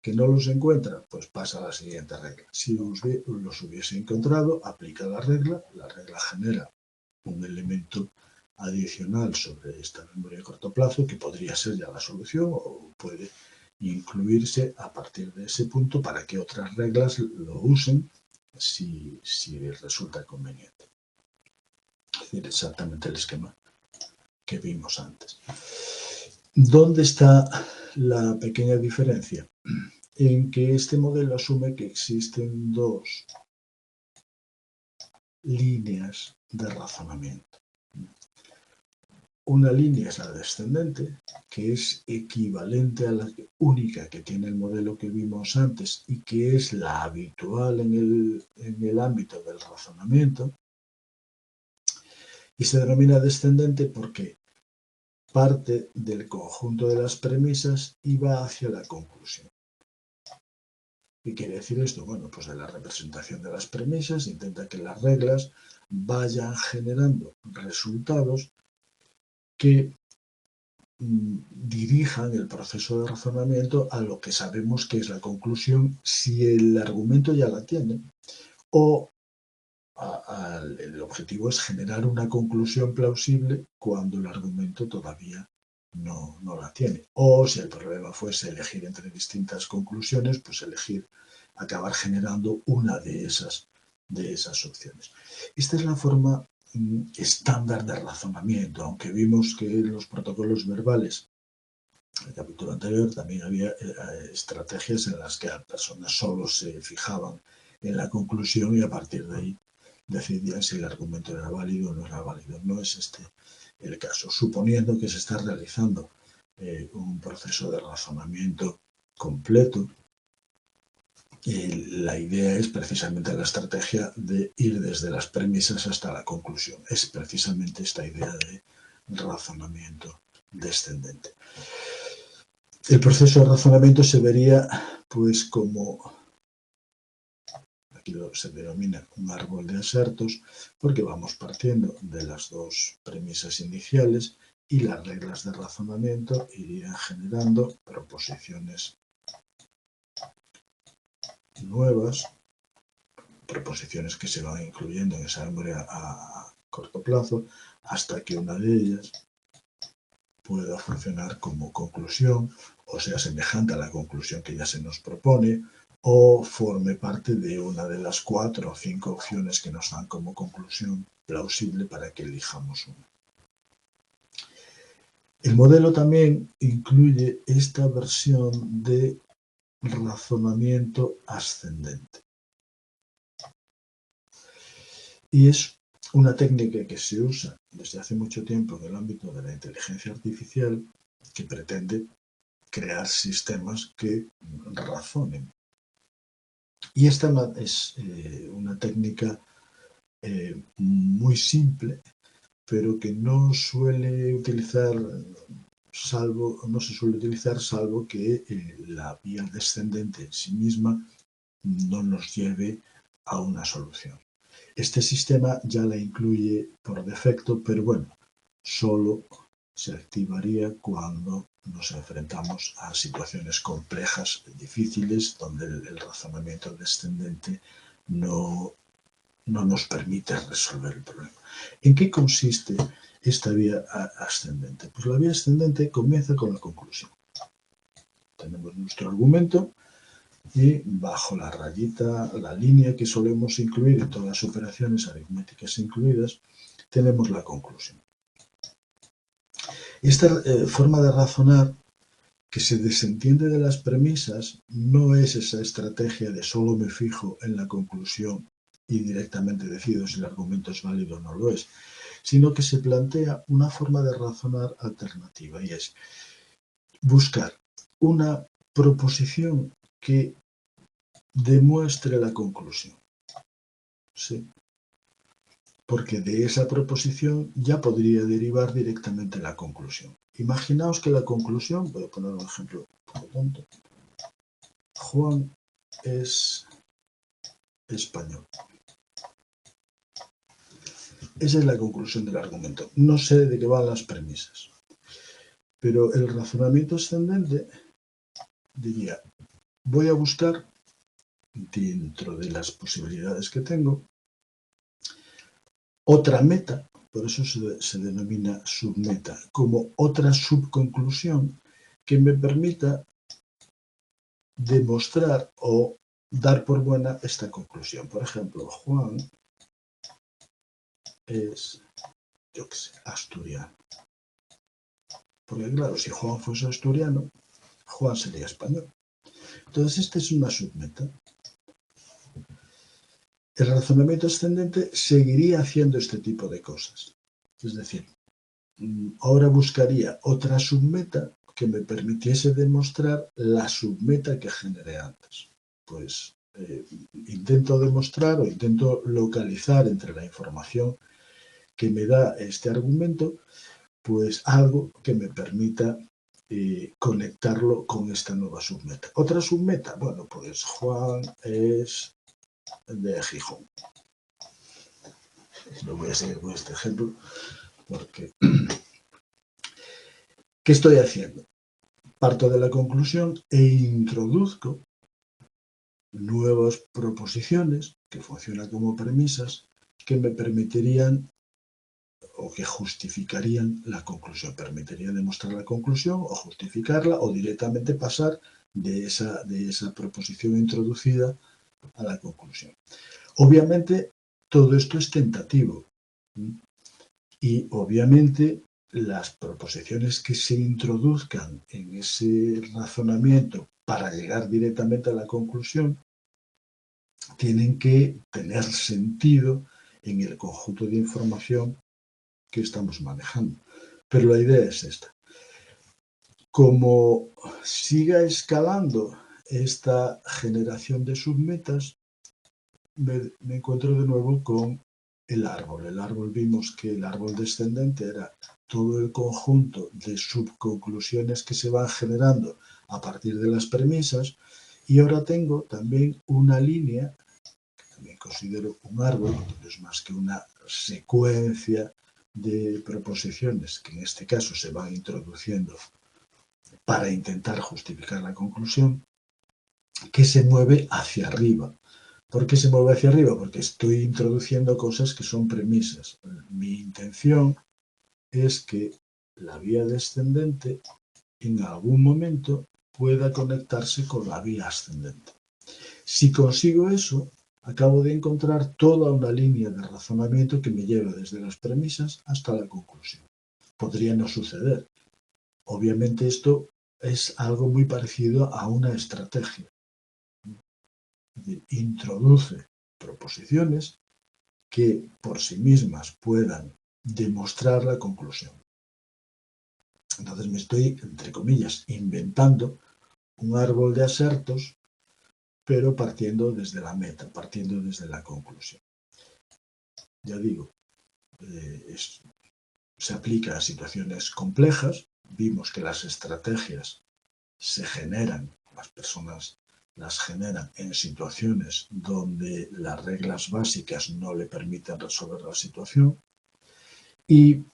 Speaker 1: ¿Que no los encuentra? Pues pasa a la siguiente regla. Si los hubiese encontrado, aplica la regla genera un elemento adicional sobre esta memoria de corto plazo que podría ser ya la solución o puede incluirse a partir de ese punto para que otras reglas lo usen si resulta conveniente. Es decir, exactamente el esquema que vimos antes. ¿Dónde está la pequeña diferencia? En que este modelo asume que existen dos líneas de razonamiento. Una línea es la descendente, que es equivalente a la única que tiene el modelo que vimos antes y que es la habitual en el ámbito del razonamiento. Y se denomina descendente porque parte del conjunto de las premisas y va hacia la conclusión. ¿Qué quiere decir esto? Bueno, pues de la representación de las premisas intenta que las reglas vayan generando resultados que dirijan el proceso de razonamiento a lo que sabemos que es la conclusión si el argumento ya la tiene o el objetivo es generar una conclusión plausible cuando el argumento todavía no la tiene. O si el problema fuese elegir entre distintas conclusiones, pues acabar generando una de esas opciones. Esta es la forma estándar de razonamiento, aunque vimos que en los protocolos verbales, en el capítulo anterior, también había estrategias en las que las personas solo se fijaban en la conclusión y a partir de ahí decidían si el argumento era válido o no era válido. No es este el caso. Suponiendo que se está realizando un proceso de razonamiento completo. La idea es precisamente la estrategia de ir desde las premisas hasta la conclusión. Es precisamente esta idea de razonamiento descendente. El proceso de razonamiento se vería pues como, aquí se denomina un árbol de asertos, porque vamos partiendo de las dos premisas iniciales y las reglas de razonamiento irían generando proposiciones nuevas, proposiciones que se van incluyendo en esa memoria a corto plazo, hasta que una de ellas pueda funcionar como conclusión, o sea, semejante a la conclusión que ya se nos propone, o forme parte de una de las 4 o 5 opciones que nos dan como conclusión plausible para que elijamos una. El modelo también incluye esta versión de razonamiento ascendente. Y es una técnica que se usa desde hace mucho tiempo en el ámbito de la inteligencia artificial, que pretende crear sistemas que razonen. Y esta es una técnica muy simple, pero que no suele utilizar, no se suele utilizar salvo que la vía descendente en sí misma no nos lleve a una solución. Este sistema ya la incluye por defecto, pero bueno, solo se activaría cuando nos enfrentamos a situaciones complejas, difíciles, donde el razonamiento descendente no nos permite resolver el problema. ¿En qué consiste esta vía ascendente? Pues la vía ascendente comienza con la conclusión. Tenemos nuestro argumento y bajo la rayita, la línea que solemos incluir en todas las operaciones aritméticas incluidas, tenemos la conclusión. Esta forma de razonar que se desentiende de las premisas no es esa estrategia de solo me fijo en la conclusión y directamente decido si el argumento es válido o no lo es, sino que se plantea una forma de razonar alternativa y es buscar una proposición que demuestre la conclusión. ¿Sí? Porque de esa proposición ya podría derivar directamente la conclusión. Imaginaos que la conclusión, voy a poner un ejemplo un poco tonto, Juan es español. Esa es la conclusión del argumento. No sé de qué van las premisas, pero el razonamiento ascendente diría, voy a buscar dentro de las posibilidades que tengo otra meta, por eso se denomina submeta, como otra subconclusión que me permita demostrar o dar por buena esta conclusión. Por ejemplo, Juan es, yo qué sé, asturiano. Porque claro, si Juan fuese asturiano, Juan sería español. Entonces, esta es una submeta. El razonamiento ascendente seguiría haciendo este tipo de cosas. Es decir, ahora buscaría otra submeta que me permitiese demostrar la submeta que generé antes. Pues intento demostrar o intento localizar entre la información que me da este argumento, pues algo que me permita conectarlo con esta nueva submeta. Otra submeta, bueno, pues Juan es de Gijón. Lo voy a seguir con este ejemplo porque ¿qué estoy haciendo? Parto de la conclusión e introduzco nuevas proposiciones que funcionan como premisas que me permitirían o que justificarían la conclusión. Permitiría demostrar la conclusión o justificarla o directamente pasar de esa proposición introducida a la conclusión. Obviamente, todo esto es tentativo y obviamente las proposiciones que se introduzcan en ese razonamiento para llegar directamente a la conclusión tienen que tener sentido en el conjunto de información que estamos manejando. Pero la idea es esta. Como siga escalando esta generación de submetas, me encuentro de nuevo con el árbol. El árbol, vimos que el árbol descendente era todo el conjunto de subconclusiones que se van generando a partir de las premisas, y ahora tengo también una línea, que también considero un árbol, no es más que una secuencia de proposiciones que en este caso se van introduciendo para intentar justificar la conclusión, que se mueve hacia arriba. ¿Por qué se mueve hacia arriba? Porque estoy introduciendo cosas que son premisas. Mi intención es que la vía descendente en algún momento pueda conectarse con la vía ascendente. Si consigo eso, acabo de encontrar toda una línea de razonamiento que me lleva desde las premisas hasta la conclusión. Podría no suceder. Obviamente esto es algo muy parecido a una estrategia. Introduce proposiciones que por sí mismas puedan demostrar la conclusión. Entonces me estoy, entre comillas, inventando un árbol de asertos, pero partiendo desde la meta, partiendo desde la conclusión. Ya digo, se aplica a situaciones complejas. Vimos que las estrategias se generan, las personas las generan en situaciones donde las reglas básicas no le permiten resolver la situación, y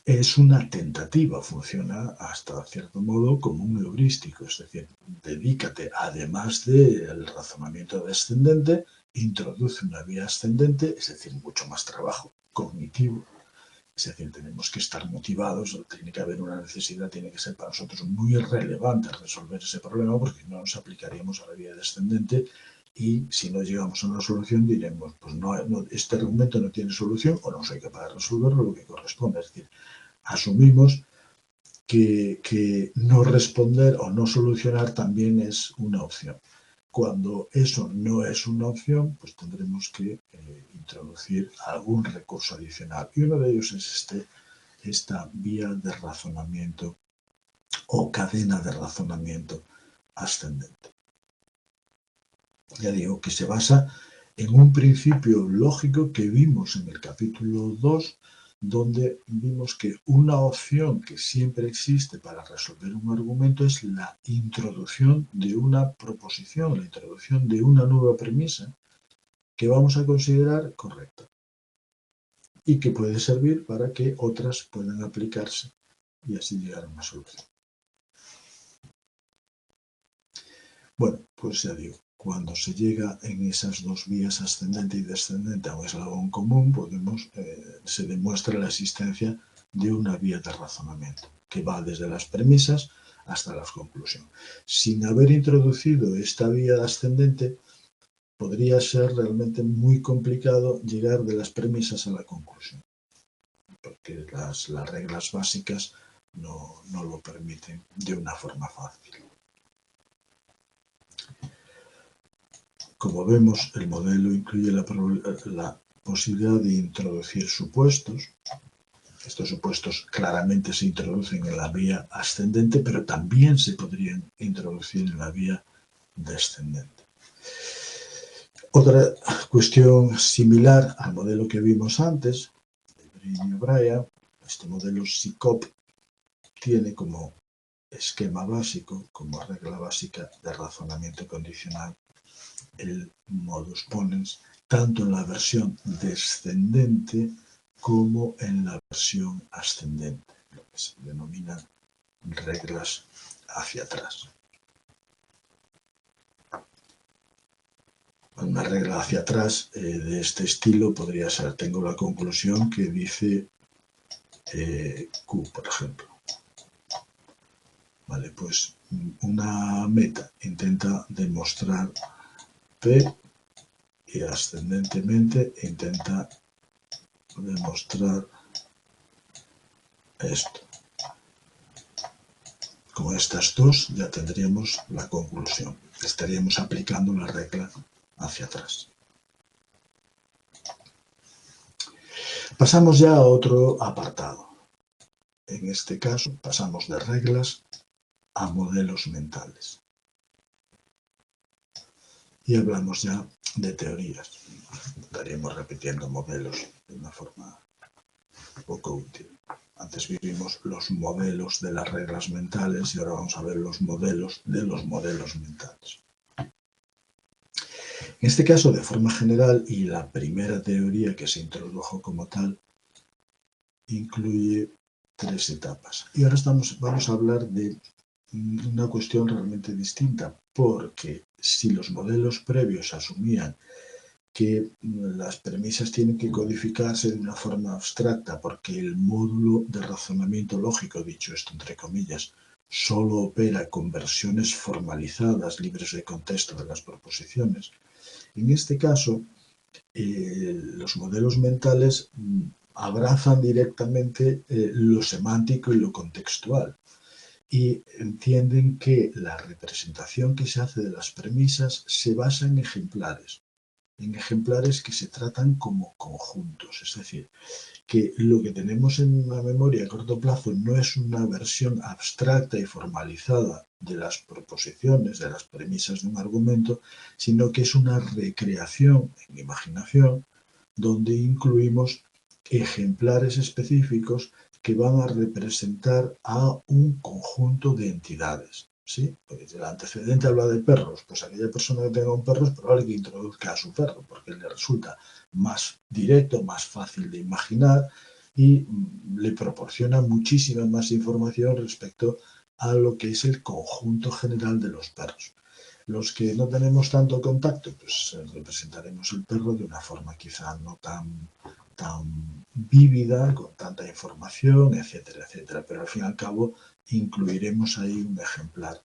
Speaker 1: es una tentativa, funciona hasta cierto modo como un heurístico, es decir, dedícate, además del razonamiento descendente, introduce una vía ascendente, es decir, mucho más trabajo cognitivo. Es decir, tenemos que estar motivados, tiene que haber una necesidad, tiene que ser para nosotros muy relevante resolver ese problema, porque no nos aplicaríamos a la vía descendente y si no llegamos a una solución diremos, pues no, este argumento no tiene solución o no soy capaz de resolverlo lo que corresponde. Es decir, asumimos que no responder o no solucionar también es una opción. Cuando eso no es una opción, pues tendremos que introducir algún recurso adicional. Y uno de ellos es esta vía de razonamiento o cadena de razonamiento ascendente. Ya digo que se basa en un principio lógico que vimos en el capítulo 2, donde vimos que una opción que siempre existe para resolver un argumento es la introducción de una proposición, la introducción de una nueva premisa que vamos a considerar correcta y que puede servir para que otras puedan aplicarse y así llegar a una solución. Bueno, pues ya digo, cuando se llega en esas dos vías ascendente y descendente a un eslabón común, se demuestra la existencia de una vía de razonamiento que va desde las premisas hasta la conclusión. Sin haber introducido esta vía ascendente, podría ser realmente muy complicado llegar de las premisas a la conclusión, porque las reglas básicas no lo permiten de una forma fácil. Como vemos, el modelo incluye la posibilidad de introducir supuestos. Estos supuestos claramente se introducen en la vía ascendente, pero también se podrían introducir en la vía descendente. Otra cuestión similar al modelo que vimos antes, de Brin y O'Brien, este modelo SICOP tiene como esquema básico, como regla básica de razonamiento condicional, el modus ponens, tanto en la versión descendente como en la versión ascendente, lo que se denominan reglas hacia atrás. Una regla hacia atrás de este estilo podría ser, tengo la conclusión que dice Q, por ejemplo. Vale, pues una meta intenta demostrar P y ascendentemente intenta demostrar esto. Con estas dos ya tendríamos la conclusión. Estaríamos aplicando la regla hacia atrás. Pasamos ya a otro apartado. En este caso pasamos de reglas a modelos mentales. Y hablamos ya de teorías. Estaríamos repitiendo modelos de una forma poco útil. Antes vivimos los modelos de las reglas mentales y ahora vamos a ver los modelos de los modelos mentales. En este caso, de forma general, y la primera teoría que se introdujo como tal, incluye 3 etapas. Y ahora vamos a hablar de una cuestión realmente distinta, porque si los modelos previos asumían que las premisas tienen que codificarse de una forma abstracta porque el módulo de razonamiento lógico, dicho esto entre comillas, solo opera con versiones formalizadas, libres de contexto de las proposiciones. En este caso, los modelos mentales abrazan directamente lo semántico y lo contextual y entienden que la representación que se hace de las premisas se basa en ejemplares que se tratan como conjuntos, es decir, que lo que tenemos en una memoria a corto plazo no es una versión abstracta y formalizada de las proposiciones, de las premisas de un argumento, sino que es una recreación en imaginación donde incluimos ejemplares específicos que van a representar a un conjunto de entidades. ¿Sí? Pues el antecedente habla de perros, pues aquella persona que tenga un perro es probable que introduzca a su perro, porque le resulta más directo, más fácil de imaginar y le proporciona muchísima más información respecto a lo que es el conjunto general de los perros. Los que no tenemos tanto contacto, pues representaremos el perro de una forma quizá no tan vívida, con tanta información, etcétera, etcétera. Pero al fin y al cabo incluiremos ahí un ejemplar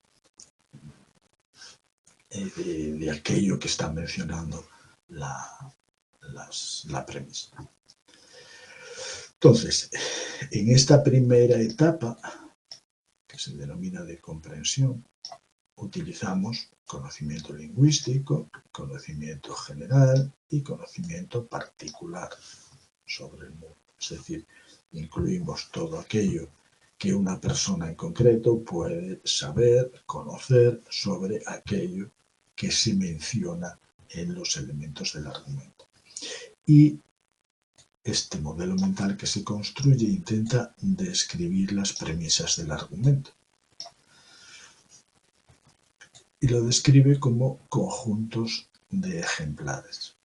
Speaker 1: de aquello que está mencionando la premisa. Entonces, en esta primera etapa, que se denomina de comprensión, utilizamos conocimiento lingüístico, conocimiento general y conocimiento particular sobre el mundo. Es decir, incluimos todo aquello que una persona en concreto puede saber, conocer sobre aquello que se menciona en los elementos del argumento. Y este modelo mental que se construye intenta describir las premisas del argumento. Y lo describe como conjuntos de ejemplares.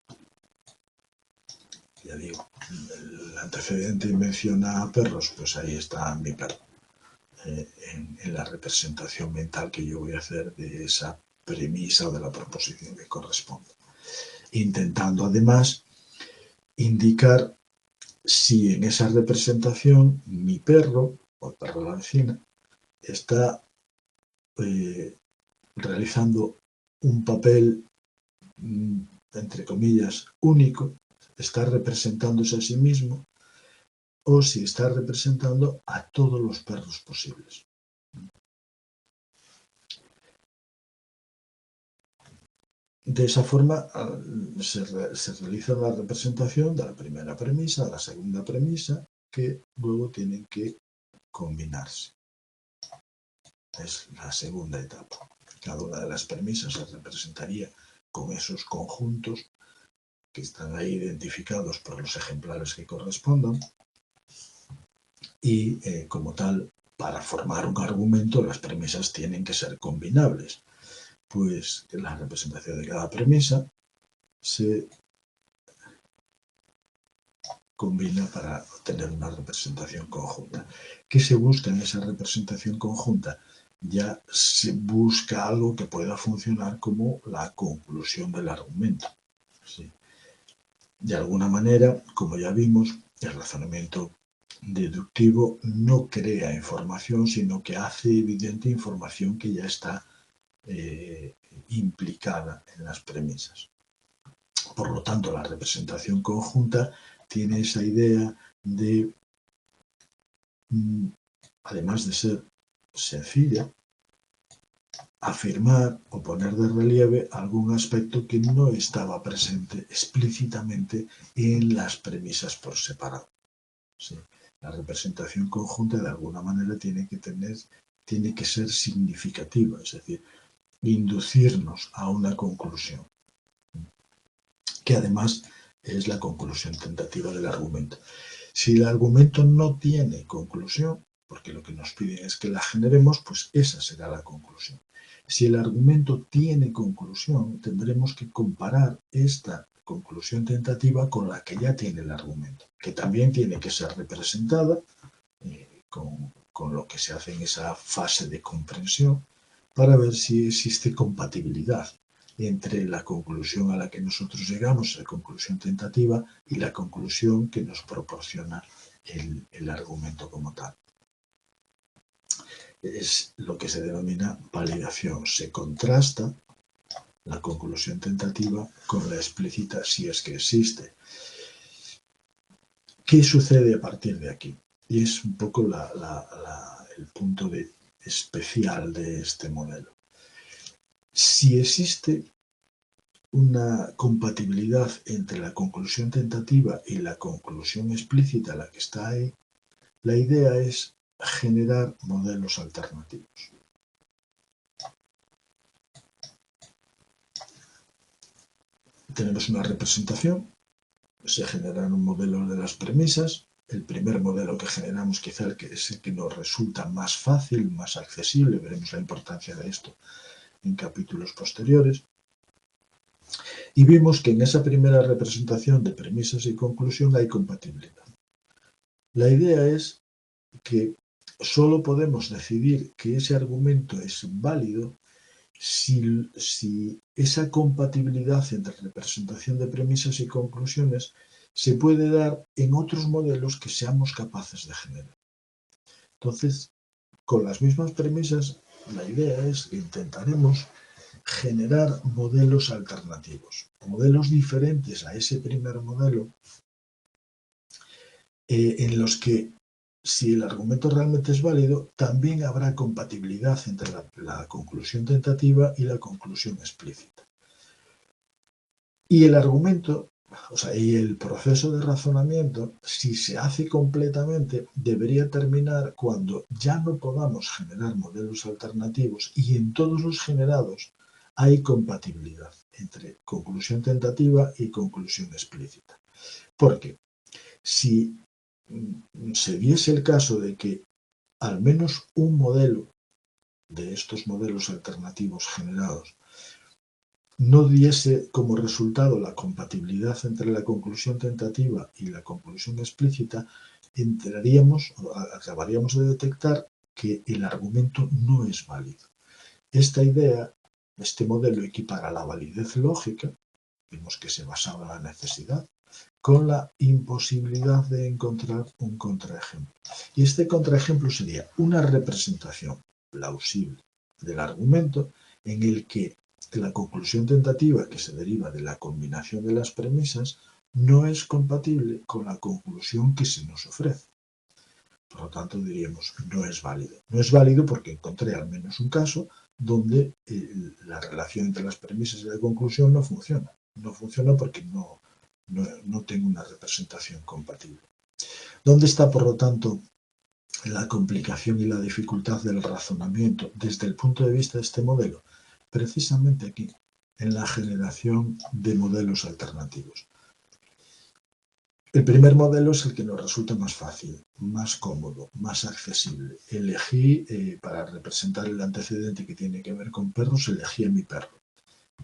Speaker 1: Ya digo, el antecedente menciona a perros, pues ahí está mi perro. En la representación mental que yo voy a hacer de esa premisa o de la proposición que corresponde. Intentando además indicar si en esa representación mi perro, o el perro de la vecina, está realizando un papel, entre comillas, único, está representándose a sí mismo, o si está representando a todos los perros posibles. De esa forma se realiza la representación de la primera premisa, de la segunda premisa, que luego tienen que combinarse. Es la segunda etapa. Cada una de las premisas se representaría con esos conjuntos que están ahí identificados por los ejemplares que correspondan y como tal, para formar un argumento las premisas tienen que ser combinables, pues la representación de cada premisa se combina para obtener una representación conjunta. ¿Qué se busca en esa representación conjunta? Ya se busca algo que pueda funcionar como la conclusión del argumento. ¿Sí? De alguna manera, como ya vimos, el razonamiento deductivo no crea información, sino que hace evidente información que ya está implicada en las premisas. Por lo tanto, la representación conjunta tiene esa idea de, además de ser sencilla, afirmar o poner de relieve algún aspecto que no estaba presente explícitamente en las premisas por separado. ¿Sí? La representación conjunta de alguna manera tiene tiene que ser significativa, es decir, inducirnos a una conclusión, que además es la conclusión tentativa del argumento. Si el argumento no tiene conclusión, porque lo que nos piden es que la generemos, pues esa será la conclusión. Si el argumento tiene conclusión, tendremos que comparar esta conclusión tentativa con la que ya tiene el argumento, que también tiene que ser representada con lo que se hace en esa fase de comprensión, para ver si existe compatibilidad entre la conclusión a la que nosotros llegamos, la conclusión tentativa, y la conclusión que nos proporciona el argumento como tal. Es lo que se denomina validación. Se contrasta la conclusión tentativa con la explícita si es que existe. ¿Qué sucede a partir de aquí? Y es un poco el punto especial de este modelo. Si existe una compatibilidad entre la conclusión tentativa y la conclusión explícita, la que está ahí, la idea es generar modelos alternativos. Tenemos una representación, se generan un modelo de las premisas. El primer modelo que generamos quizá es el que nos resulta más fácil, más accesible. Veremos la importancia de esto en capítulos posteriores. Y vimos que en esa primera representación de premisas y conclusión hay compatibilidad. La idea es que solo podemos decidir que ese argumento es válido si esa compatibilidad entre representación de premisas y conclusiones se puede dar en otros modelos que seamos capaces de generar. Entonces, con las mismas premisas, la idea es que intentaremos generar modelos alternativos, modelos diferentes a ese primer modelo, en los que, si el argumento realmente es válido, también habrá compatibilidad entre la conclusión tentativa y la conclusión explícita. Y el argumento, y el proceso de razonamiento, si se hace completamente, debería terminar cuando ya no podamos generar modelos alternativos y en todos los generados hay compatibilidad entre conclusión tentativa y conclusión explícita. Porque si se diese el caso de que al menos un modelo de estos modelos alternativos generados no diese como resultado la compatibilidad entre la conclusión tentativa y la conclusión explícita, acabaríamos de detectar que el argumento no es válido. Esta idea, este modelo equipara la validez lógica, vimos que se basaba en la necesidad, con la imposibilidad de encontrar un contraejemplo. Y este contraejemplo sería una representación plausible del argumento en el que la conclusión tentativa que se deriva de la combinación de las premisas no es compatible con la conclusión que se nos ofrece. Por lo tanto, diríamos, no es válido. No es válido porque encontré al menos un caso donde la relación entre las premisas y la conclusión no funciona. No funciona porque no tengo una representación compatible. ¿Dónde está, por lo tanto, la complicación y la dificultad del razonamiento desde el punto de vista de este modelo? Precisamente aquí, en la generación de modelos alternativos. El primer modelo es el que nos resulta más fácil, más cómodo, más accesible. Elegí, para representar el antecedente que tiene que ver con perros, elegí a mi perro.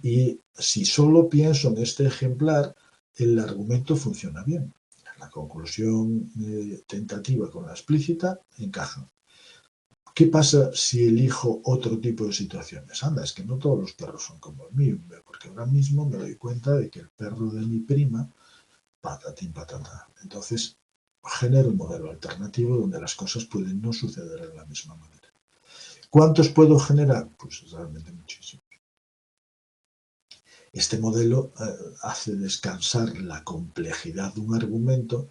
Speaker 1: Y si solo pienso en este ejemplar, el argumento funciona bien. La conclusión tentativa con la explícita encajan. ¿Qué pasa si elijo otro tipo de situaciones? Anda, es que no todos los perros son como el mío, porque ahora mismo me doy cuenta de que el perro de mi prima, patatín patata. Entonces, genero un modelo alternativo donde las cosas pueden no suceder de la misma manera. ¿Cuántos puedo generar? Pues realmente muchísimos. Este modelo hace descansar la complejidad de un argumento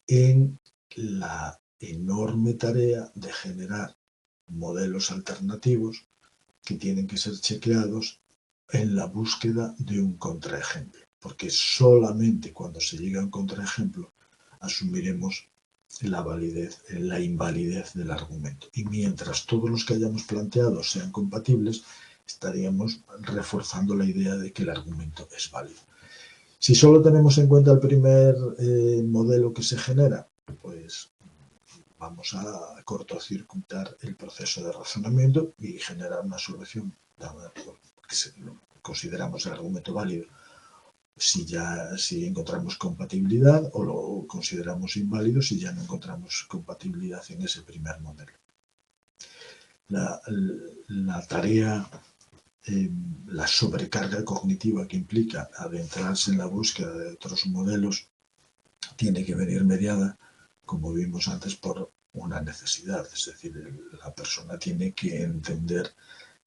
Speaker 1: en la enorme tarea de generar modelos alternativos que tienen que ser chequeados en la búsqueda de un contraejemplo, porque solamente cuando se llega a un contraejemplo asumiremos la invalidez del argumento. Y mientras todos los que hayamos planteado sean compatibles, estaríamos reforzando la idea de que el argumento es válido. Si solo tenemos en cuenta el primer modelo que se genera, pues vamos a cortocircuitar el proceso de razonamiento y generar una solución que consideramos el argumento válido si encontramos compatibilidad, o lo consideramos inválido si ya no encontramos compatibilidad en ese primer modelo. La tarea, la sobrecarga cognitiva que implica adentrarse en la búsqueda de otros modelos tiene que venir mediada, como vimos antes, por una necesidad. Es decir, la persona tiene que entender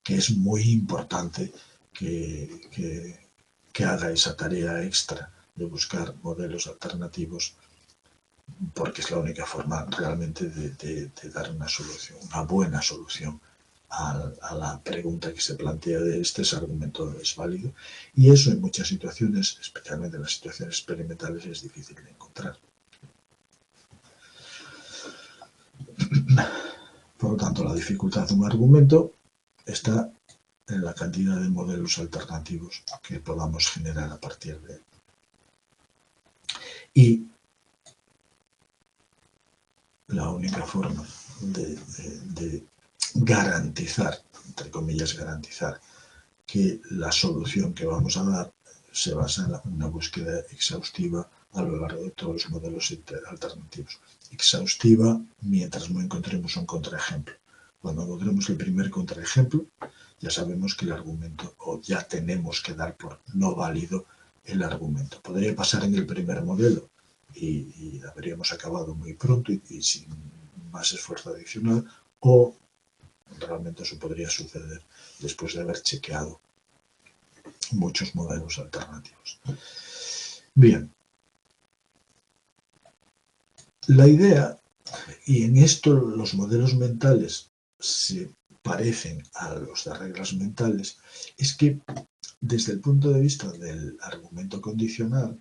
Speaker 1: que es muy importante que haga esa tarea extra de buscar modelos alternativos, porque es la única forma realmente de dar una solución, una buena solución a la pregunta que se plantea de este argumento es válido, y eso en muchas situaciones, especialmente en las situaciones experimentales, es difícil de encontrar. Por lo tanto, la dificultad de un argumento está en la cantidad de modelos alternativos que podamos generar a partir de él. Y la única forma de garantizar, entre comillas, garantizar que la solución que vamos a dar se basa en una búsqueda exhaustiva a lo largo de todos los modelos alternativos. Exhaustiva mientras no encontremos un contraejemplo. Cuando encontremos el primer contraejemplo, ya sabemos que el argumento, o ya tenemos que dar por no válido el argumento. Podría pasar en el primer modelo y habríamos acabado muy pronto y sin más esfuerzo adicional, o realmente eso podría suceder después de haber chequeado muchos modelos alternativos. Bien. La idea, y en esto los modelos mentales se parecen a los de reglas mentales, es que desde el punto de vista del argumento condicional,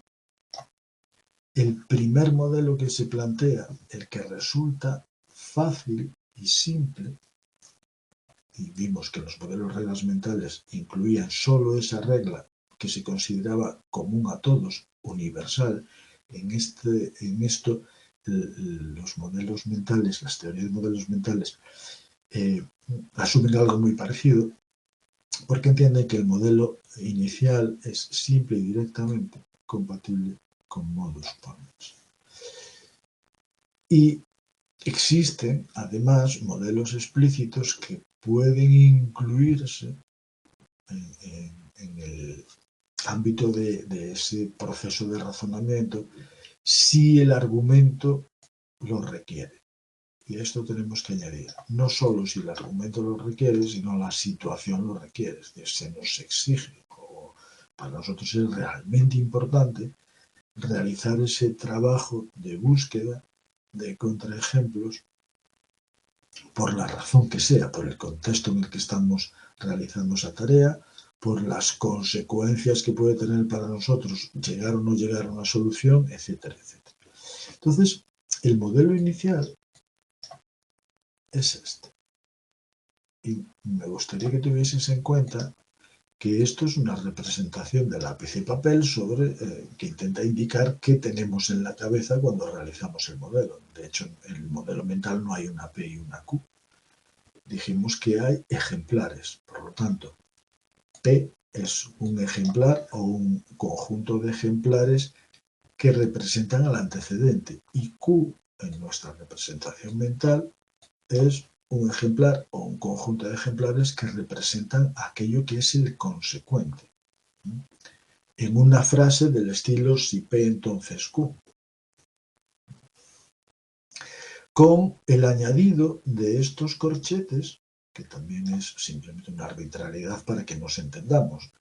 Speaker 1: el primer modelo que se plantea, el que resulta fácil y simple, y vimos que los modelos reglas mentales incluían solo esa regla que se consideraba común a todos, universal. En esto los modelos mentales, las teorías de modelos mentales, asumen algo muy parecido, porque entienden que el modelo inicial es simple y directamente compatible con modus ponens. Y existen, además, modelos explícitos que pueden incluirse en el ámbito de ese proceso de razonamiento si el argumento lo requiere. Y a esto tenemos que añadir, no solo si el argumento lo requiere, sino la situación lo requiere. Es decir, se nos exige, o para nosotros es realmente importante, realizar ese trabajo de búsqueda de contraejemplos por la razón que sea, por el contexto en el que estamos realizando esa tarea, por las consecuencias que puede tener para nosotros llegar o no llegar a una solución, etcétera, etcétera. Entonces, el modelo inicial es este. Y me gustaría que tuvieses en cuenta que esto es una representación de lápiz y papel que intenta indicar qué tenemos en la cabeza cuando realizamos el modelo. De hecho, en el modelo mental no hay una P y una Q. Dijimos que hay ejemplares, por lo tanto, P es un ejemplar o un conjunto de ejemplares que representan al antecedente, y Q en nuestra representación mental es un ejemplar o un conjunto de ejemplares que representan aquello que es el consecuente. En una frase del estilo si P entonces Q, con el añadido de estos corchetes, que también es simplemente una arbitrariedad para que nos entendamos.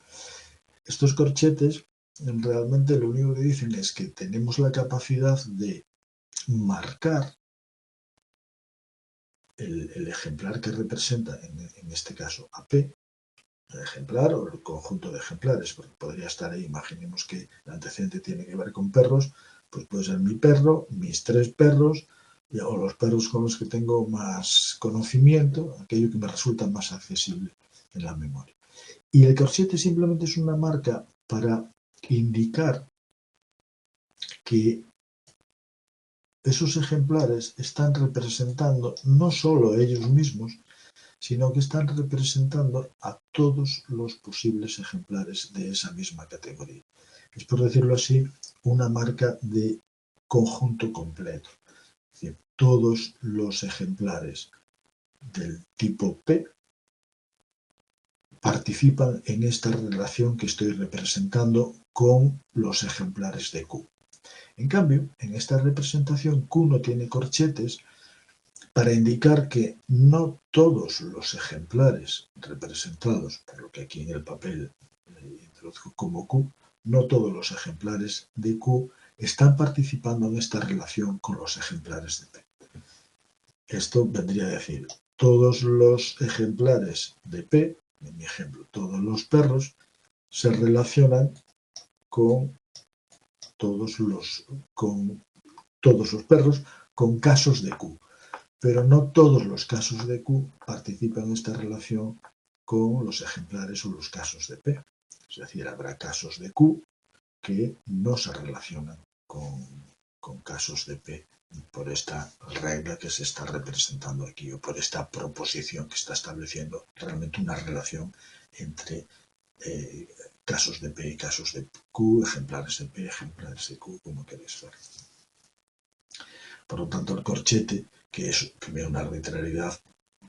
Speaker 1: Estos corchetes realmente lo único que dicen es que tenemos la capacidad de marcar el ejemplar que representa, en este caso, a P, el ejemplar o el conjunto de ejemplares, porque podría estar ahí, imaginemos que el antecedente tiene que ver con perros, pues puede ser mi perro, mis 3 perros, o los perros con los que tengo más conocimiento, aquello que me resulta más accesible en la memoria. Y el corchete simplemente es una marca para indicar que esos ejemplares están representando no solo ellos mismos, sino que están representando a todos los posibles ejemplares de esa misma categoría. Es, por decirlo así, una marca de conjunto completo. Es decir, todos los ejemplares del tipo P participan en esta relación que estoy representando con los ejemplares de Q. En cambio, en esta representación Q no tiene corchetes para indicar que no todos los ejemplares representados, por lo que aquí en el papel introduzco como Q, no todos los ejemplares de Q están participando en esta relación con los ejemplares de P. Esto vendría a decir, todos los ejemplares de P, en mi ejemplo, todos los perros, se relacionan con todos los perros con casos de Q. Pero no todos los casos de Q participan en esta relación con los ejemplares o los casos de P. Es decir, habrá casos de Q que no se relacionan con casos de P por esta regla que se está representando aquí o por esta proposición que está estableciendo realmente una relación entre casos de P y casos de Q, ejemplares de P, ejemplares de Q, como queréis ver. Por lo tanto, el corchete, que es primero una arbitrariedad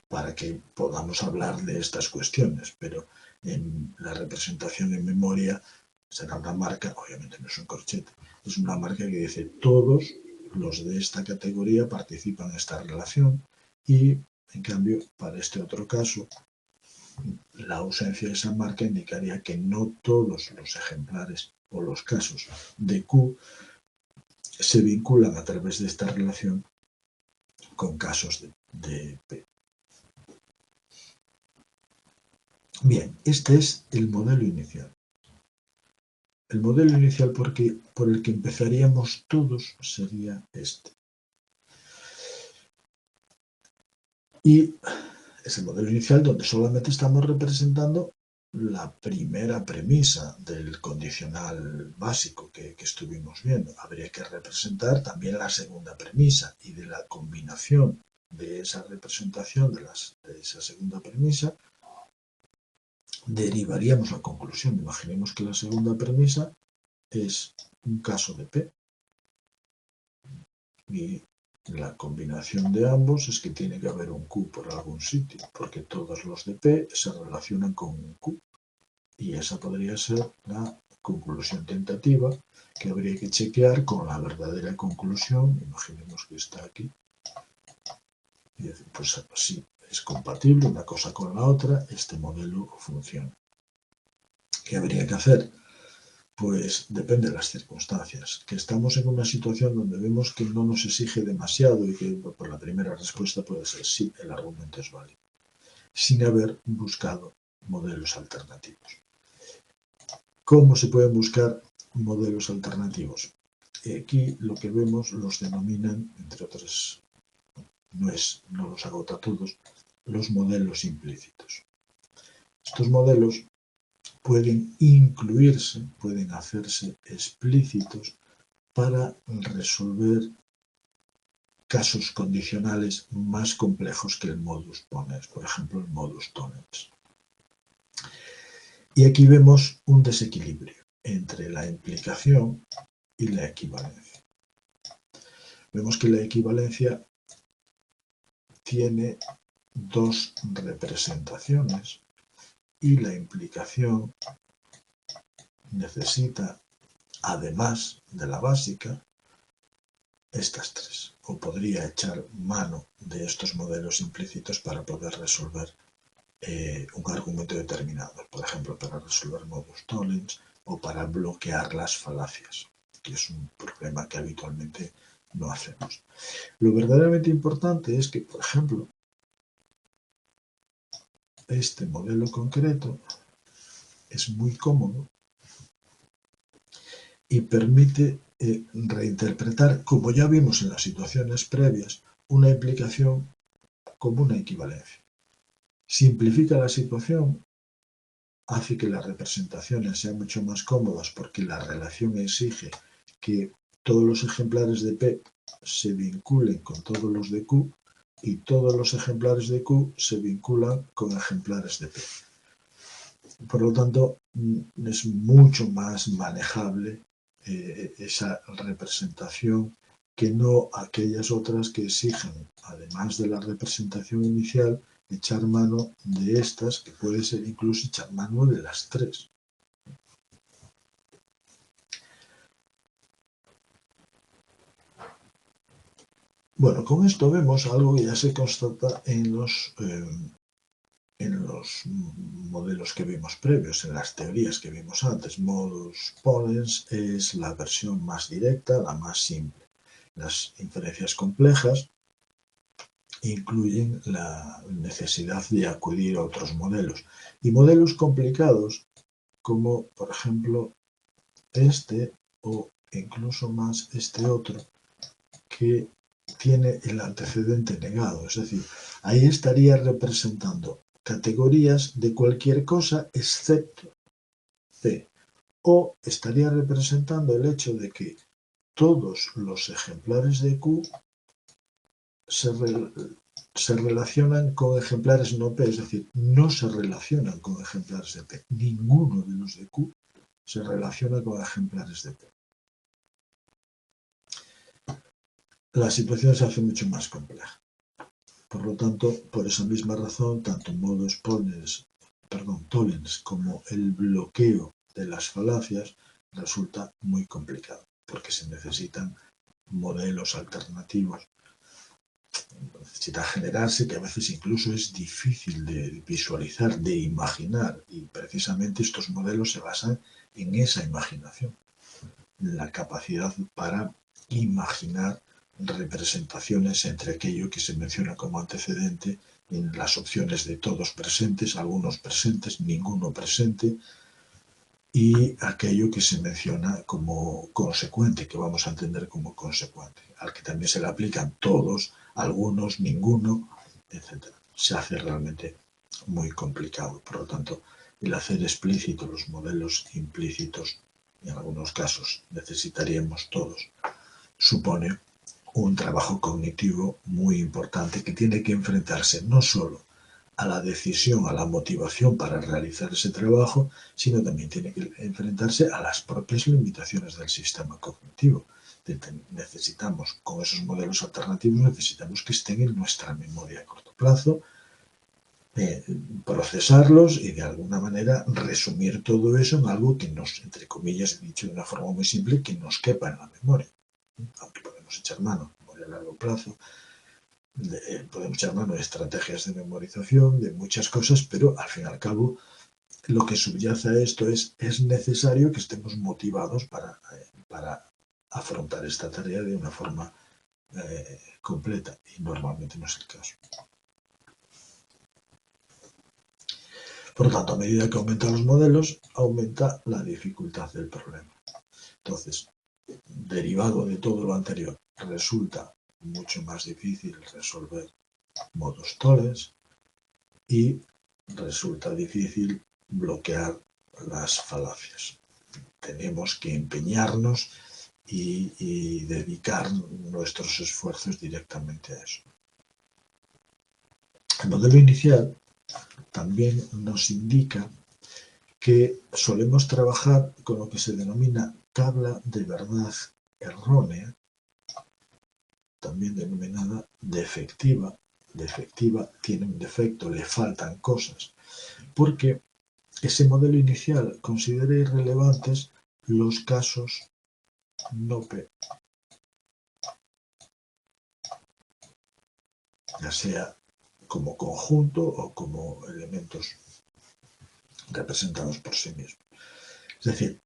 Speaker 1: para que podamos hablar de estas cuestiones, pero en la representación en memoria será una marca, obviamente no es un corchete, es una marca que dice todos los de esta categoría participan en esta relación y, en cambio, para este otro caso, la ausencia de esa marca indicaría que no todos los ejemplares o los casos de Q se vinculan a través de esta relación con casos de P. Bien, este es el modelo inicial. El modelo inicial por el que empezaríamos todos sería este. Y es el modelo inicial donde solamente estamos representando la primera premisa del condicional básico que estuvimos viendo. Habría que representar también la segunda premisa y de la combinación de esa representación de esa segunda premisa derivaríamos la conclusión. Imaginemos que la segunda premisa es un caso de P y la combinación de ambos es que tiene que haber un Q por algún sitio, porque todos los de P se relacionan con un Q. Y esa podría ser la conclusión tentativa que habría que chequear con la verdadera conclusión. Imaginemos que está aquí. Y decir, pues sí, es compatible una cosa con la otra, este modelo funciona. ¿Qué habría que hacer? Pues depende de las circunstancias. Que estamos en una situación donde vemos que no nos exige demasiado y que por la primera respuesta puede ser sí, el argumento es válido, sin haber buscado modelos alternativos. ¿Cómo se pueden buscar modelos alternativos? Aquí lo que vemos los denominan, entre otras, no los agota todos, los modelos implícitos. Estos modelos pueden incluirse, pueden hacerse explícitos para resolver casos condicionales más complejos que el modus ponens, por ejemplo el modus tollens. Y aquí vemos un desequilibrio entre la implicación y la equivalencia. Vemos que la equivalencia tiene dos representaciones y la implicación necesita, además de la básica, estas tres. O podría echar mano de estos modelos implícitos para poder resolver un argumento determinado, por ejemplo, para resolver modus tollens o para bloquear las falacias, que es un problema que habitualmente no hacemos. Lo verdaderamente importante es que, por ejemplo, este modelo concreto es muy cómodo y permite reinterpretar, como ya vimos en las situaciones previas, una implicación como una equivalencia. Simplifica la situación, hace que las representaciones sean mucho más cómodas porque la relación exige que todos los ejemplares de P se vinculen con todos los de Q y todos los ejemplares de Q se vinculan con ejemplares de P. Por lo tanto, es mucho más manejable esa representación que no aquellas otras que exigen, además de la representación inicial, echar mano de estas, que puede ser incluso echar mano de las tres. Bueno, con esto vemos algo que ya se constata en los modelos que vimos previos, en las teorías que vimos antes. Modus ponens es la versión más directa, la más simple. Las inferencias complejas incluyen la necesidad de acudir a otros modelos. Y modelos complicados, como por ejemplo este o incluso más este otro, que tiene el antecedente negado. Es decir, ahí estaría representando categorías de cualquier cosa excepto P. O estaría representando el hecho de que todos los ejemplares de Q se relacionan con ejemplares no P, es decir, no se relacionan con ejemplares de P. Ninguno de los de Q se relaciona con ejemplares de P. La situación se hace mucho más compleja. Por lo tanto, por esa misma razón, tanto modus tollens como el bloqueo de las falacias resulta muy complicado, porque se necesitan modelos alternativos. Necesita generarse, que a veces incluso es difícil de visualizar, de imaginar, y precisamente estos modelos se basan en esa imaginación, la capacidad para imaginar representaciones entre aquello que se menciona como antecedente en las opciones de todos presentes, algunos presentes, ninguno presente, y aquello que se menciona como consecuente, que vamos a entender como consecuente, al que también se le aplican todos, algunos, ninguno, etc. Se hace realmente muy complicado. Por lo tanto, el hacer explícitos los modelos implícitos, en algunos casos necesitaríamos todos, supone un trabajo cognitivo muy importante que tiene que enfrentarse no solo a la decisión, a la motivación para realizar ese trabajo, sino también tiene que enfrentarse a las propias limitaciones del sistema cognitivo. Necesitamos, con esos modelos alternativos, necesitamos que estén en nuestra memoria a corto plazo, procesarlos y de alguna manera resumir todo eso en algo que nos, entre comillas, dicho de una forma muy simple, que nos quepa en la memoria. Aunque podemos echar mano a memoria a largo plazo, podemos echar mano de estrategias de memorización, de muchas cosas, pero al fin y al cabo lo que subyace a esto es necesario que estemos motivados para afrontar esta tarea de una forma completa, y normalmente no es el caso. Por lo tanto, a medida que aumentan los modelos, aumenta la dificultad del problema. Entonces, derivado de todo lo anterior, resulta mucho más difícil resolver modus tollens y resulta difícil bloquear las falacias. Tenemos que empeñarnos y dedicar nuestros esfuerzos directamente a eso. El modelo inicial también nos indica que solemos trabajar con lo que se denomina tabla de verdad errónea, también denominada defectiva. Defectiva tiene un defecto, le faltan cosas, porque ese modelo inicial considera irrelevantes los casos no P, ya sea como conjunto o como elementos representados por sí mismos. Es decir,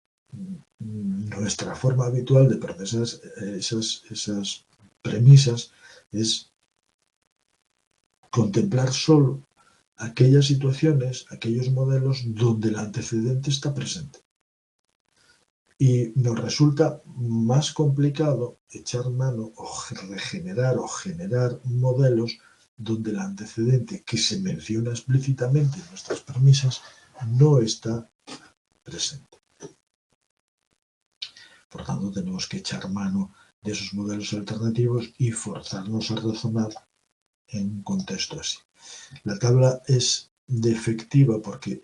Speaker 1: nuestra forma habitual de procesar esas premisas es contemplar solo aquellas situaciones, aquellos modelos donde el antecedente está presente. Y nos resulta más complicado echar mano o regenerar o generar modelos donde el antecedente que se menciona explícitamente en nuestras premisas no está presente. Por tanto, tenemos que echar mano de esos modelos alternativos y forzarnos a razonar en un contexto así. La tabla es defectiva porque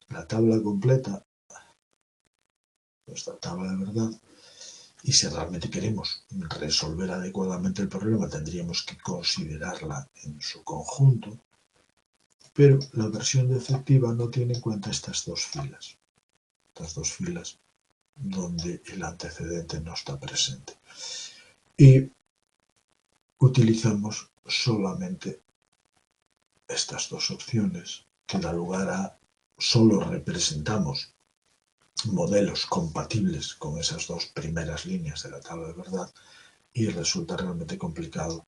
Speaker 1: la tabla completa, nuestra tabla de verdad, y si realmente queremos resolver adecuadamente el problema, tendríamos que considerarla en su conjunto, pero la versión defectiva no tiene en cuenta estas dos filas donde el antecedente no está presente. Y utilizamos solamente estas dos opciones, que da lugar a solo representamos modelos compatibles con esas dos primeras líneas de la tabla de verdad y resulta realmente complicado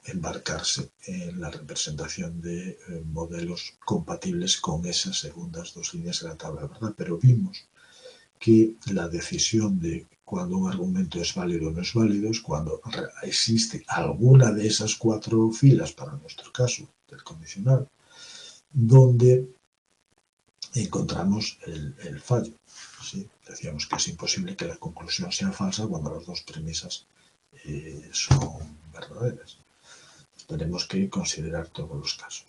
Speaker 1: embarcarse en la representación de modelos compatibles con esas segundas dos líneas de la tabla de verdad, pero vimos que la decisión de cuando un argumento es válido o no es válido es cuando existe alguna de esas cuatro filas, para nuestro caso, del condicional, donde encontramos el fallo. ¿Sí? Decíamos que es imposible que la conclusión sea falsa cuando las dos premisas son verdaderas. Tenemos que considerar todos los casos.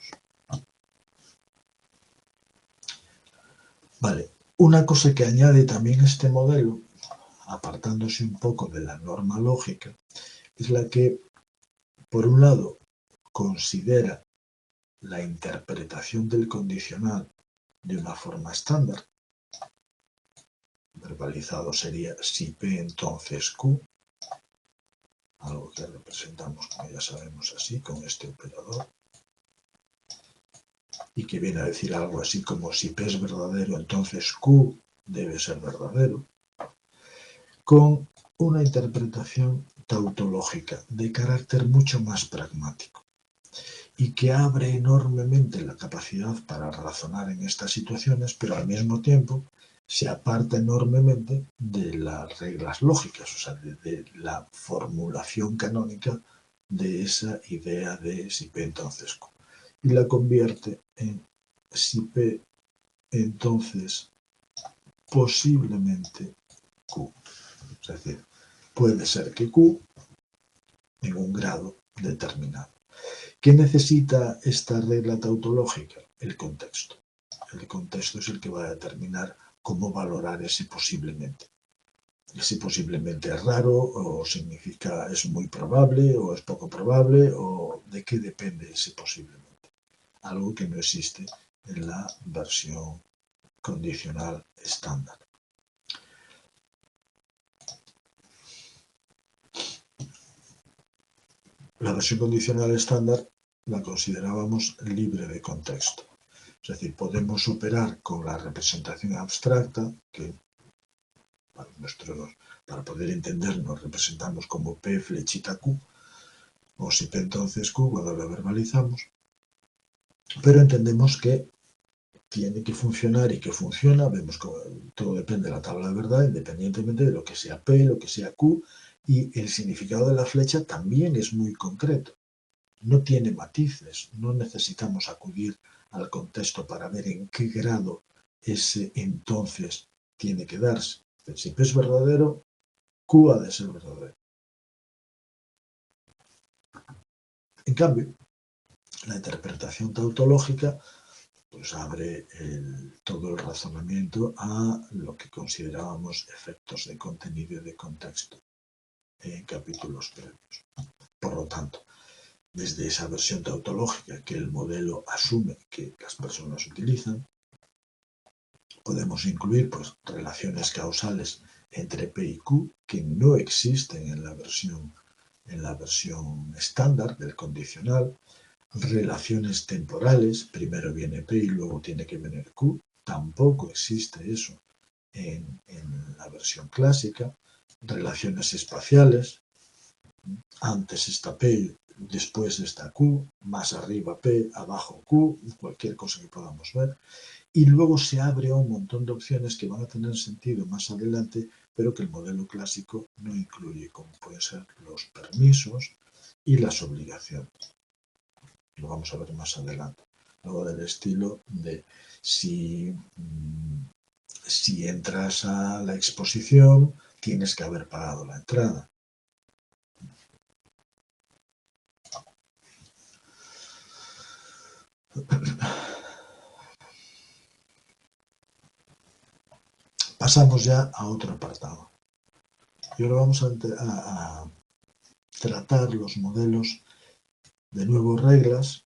Speaker 1: Vale, una cosa que añade también este modelo, apartándose un poco de la norma lógica, es la que, por un lado, considera la interpretación del condicional de una forma estándar. Verbalizado sería si P entonces Q, algo que representamos, como ya sabemos, así, con este operador, y que viene a decir algo así como si P es verdadero, entonces Q debe ser verdadero, con una interpretación tautológica de carácter mucho más pragmático y que abre enormemente la capacidad para razonar en estas situaciones, pero al mismo tiempo se aparta enormemente de las reglas lógicas, o sea, de la formulación canónica de esa idea de si P entonces Q, y la convierte en si P entonces posiblemente Q. Es decir, puede ser que Q en un grado determinado. ¿Qué necesita esta regla tautológica? El contexto. El contexto es el que va a determinar cómo valorar ese posiblemente. Ese posiblemente es raro, o significa es muy probable, o es poco probable, o de qué depende ese posiblemente. Algo que no existe en la versión condicional estándar. La versión condicional estándar la considerábamos libre de contexto. Es decir, podemos operar con la representación abstracta, que para poder entendernos representamos como P flechita Q, o si P entonces Q cuando lo verbalizamos, pero entendemos que tiene que funcionar y que funciona, vemos que todo depende de la tabla de verdad, independientemente de lo que sea P, lo que sea Q, y el significado de la flecha también es muy concreto. No tiene matices, no necesitamos acudir al contexto para ver en qué grado ese entonces tiene que darse. Si P es verdadero, Q ha de ser verdadero. En cambio, la interpretación tautológica pues abre todo el razonamiento a lo que considerábamos efectos de contenido y de contexto en capítulos previos. Por lo tanto, desde esa versión tautológica que el modelo asume que las personas utilizan, podemos incluir pues, relaciones causales entre P y Q que no existen en la versión estándar del condicional, relaciones temporales, primero viene P y luego tiene que venir Q, tampoco existe eso en la versión clásica, relaciones espaciales, antes está P, después está Q, más arriba P, abajo Q, cualquier cosa que podamos ver, y luego se abre a un montón de opciones que van a tener sentido más adelante, pero que el modelo clásico no incluye, como pueden ser los permisos y las obligaciones. Lo vamos a ver más adelante. Algo del estilo de si entras a la exposición, tienes que haber pagado la entrada. Pasamos ya a otro apartado. Y ahora vamos a tratar los modelos de nuevo reglas.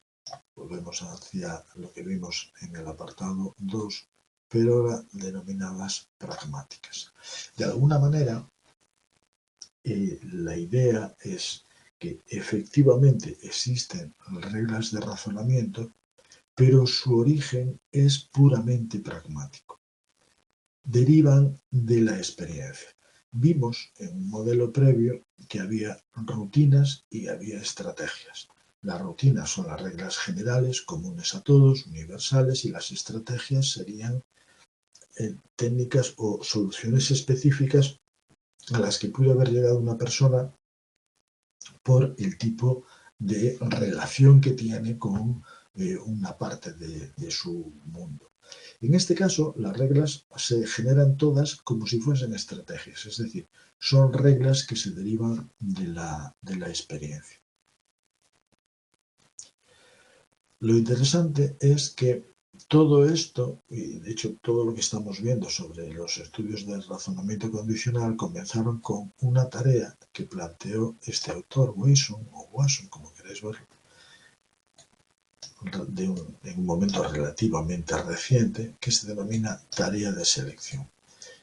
Speaker 1: Volvemos hacia lo que vimos en el apartado 2, pero ahora denominadas pragmáticas. De alguna manera, la idea es que efectivamente existen reglas de razonamiento, pero su origen es puramente pragmático. Derivan de la experiencia. Vimos en un modelo previo que había rutinas y había estrategias. Las rutinas son las reglas generales, comunes a todos, universales, y las estrategias serían técnicas o soluciones específicas a las que pudo haber llegado una persona por el tipo de relación que tiene con una parte de su mundo. En este caso, las reglas se generan todas como si fuesen estrategias, es decir, son reglas que se derivan de la experiencia. Lo interesante es que todo esto, y de hecho todo lo que estamos viendo sobre los estudios del razonamiento condicional, comenzaron con una tarea que planteó este autor, Wasson, como queréis verlo, en un momento relativamente reciente, que se denomina tarea de selección.